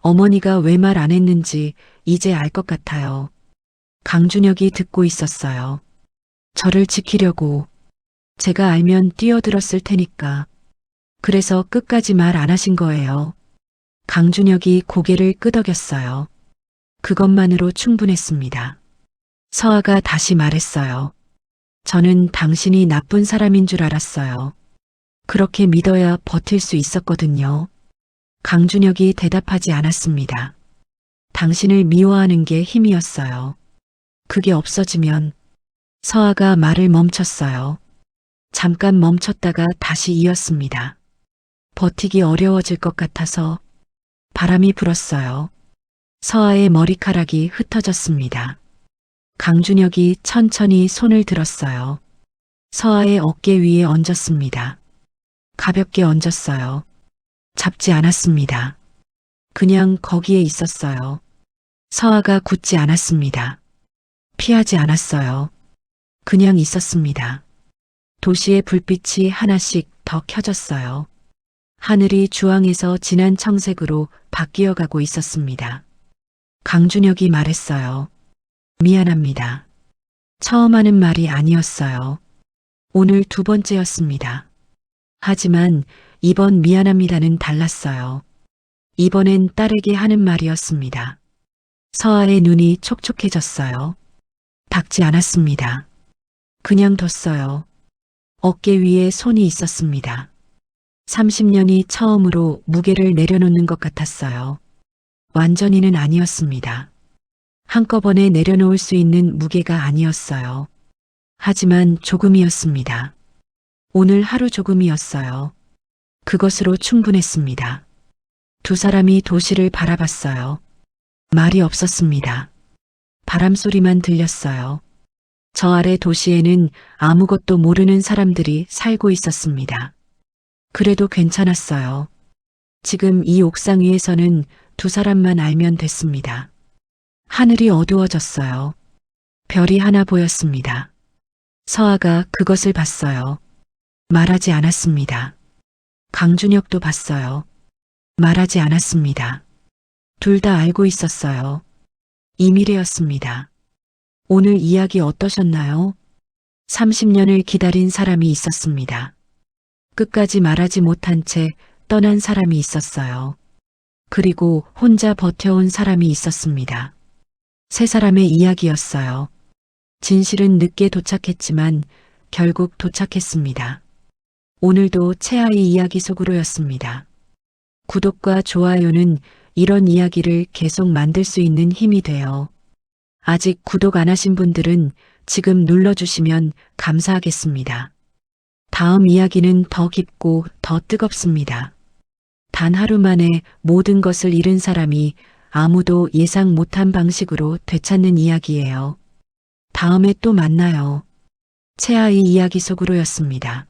어머니가 왜 말 안 했는지 이제 알 것 같아요. 강준혁이 듣고 있었어요. 저를 지키려고. 제가 알면 뛰어들었을 테니까. 그래서 끝까지 말 안 하신 거예요. 강준혁이 고개를 끄덕였어요. 그것만으로 충분했습니다. 서아가 다시 말했어요. 저는 당신이 나쁜 사람인 줄 알았어요. 그렇게 믿어야 버틸 수 있었거든요. 강준혁이 대답하지 않았습니다. 당신을 미워하는 게 힘이었어요. 그게 없어지면 서아가 말을 멈췄어요. 잠깐 멈췄다가 다시 이었습니다. 버티기 어려워질 것 같아서 바람이 불었어요. 서아의 머리카락이 흩어졌습니다. 강준혁이 천천히 손을 들었어요. 서아의 어깨 위에 얹었습니다. 가볍게 얹었어요. 잡지 않았습니다. 그냥 거기에 있었어요. 서아가 굳지 않았습니다. 피하지 않았어요. 그냥 있었습니다. 도시의 불빛이 하나씩 더 켜졌어요. 하늘이 주황에서 진한 청색으로 바뀌어 가고 있었습니다. 강준혁이 말했어요. 미안합니다. 처음 하는 말이 아니었어요. 오늘 두 번째였습니다. 하지만 이번 미안합니다는 달랐어요. 이번엔 딸에게 하는 말이었습니다. 서아의 눈이 촉촉해졌어요. 닦지 않았습니다. 그냥 뒀어요. 어깨 위에 손이 있었습니다. 30년이 처음으로 무게를 내려놓는 것 같았어요. 완전히는 아니었습니다. 한꺼번에 내려놓을 수 있는 무게가 아니었어요. 하지만 조금이었습니다. 오늘 하루 조금이었어요. 그것으로 충분했습니다. 두 사람이 도시를 바라봤어요. 말이 없었습니다. 바람 소리만 들렸어요. 저 아래 도시에는 아무것도 모르는 사람들이 살고 있었습니다. 그래도 괜찮았어요. 지금 이 옥상 위에서는 두 사람만 알면 됐습니다. 하늘이 어두워졌어요. 별이 하나 보였습니다. 서아가 그것을 봤어요. 말하지 않았습니다. 강준혁도 봤어요. 말하지 않았습니다. 둘 다 알고 있었어요. 이 미래였습니다. 오늘 이야기 어떠셨나요? 30년을 기다린 사람이 있었습니다. 끝까지 말하지 못한 채 떠난 사람이 있었어요. 그리고 혼자 버텨온 사람이 있었습니다. 세 사람의 이야기였어요. 진실은 늦게 도착했지만 결국 도착했습니다. 오늘도 최아의 이야기 속으로였습니다. 구독과 좋아요는 이런 이야기를 계속 만들 수 있는 힘이 돼요. 아직 구독 안 하신 분들은 지금 눌러주시면 감사하겠습니다. 다음 이야기는 더 깊고 더 뜨겁습니다. 단 하루 만에 모든 것을 잃은 사람이 아무도 예상 못한 방식으로 되찾는 이야기예요. 다음에 또 만나요. 최아의 이야기 속으로였습니다.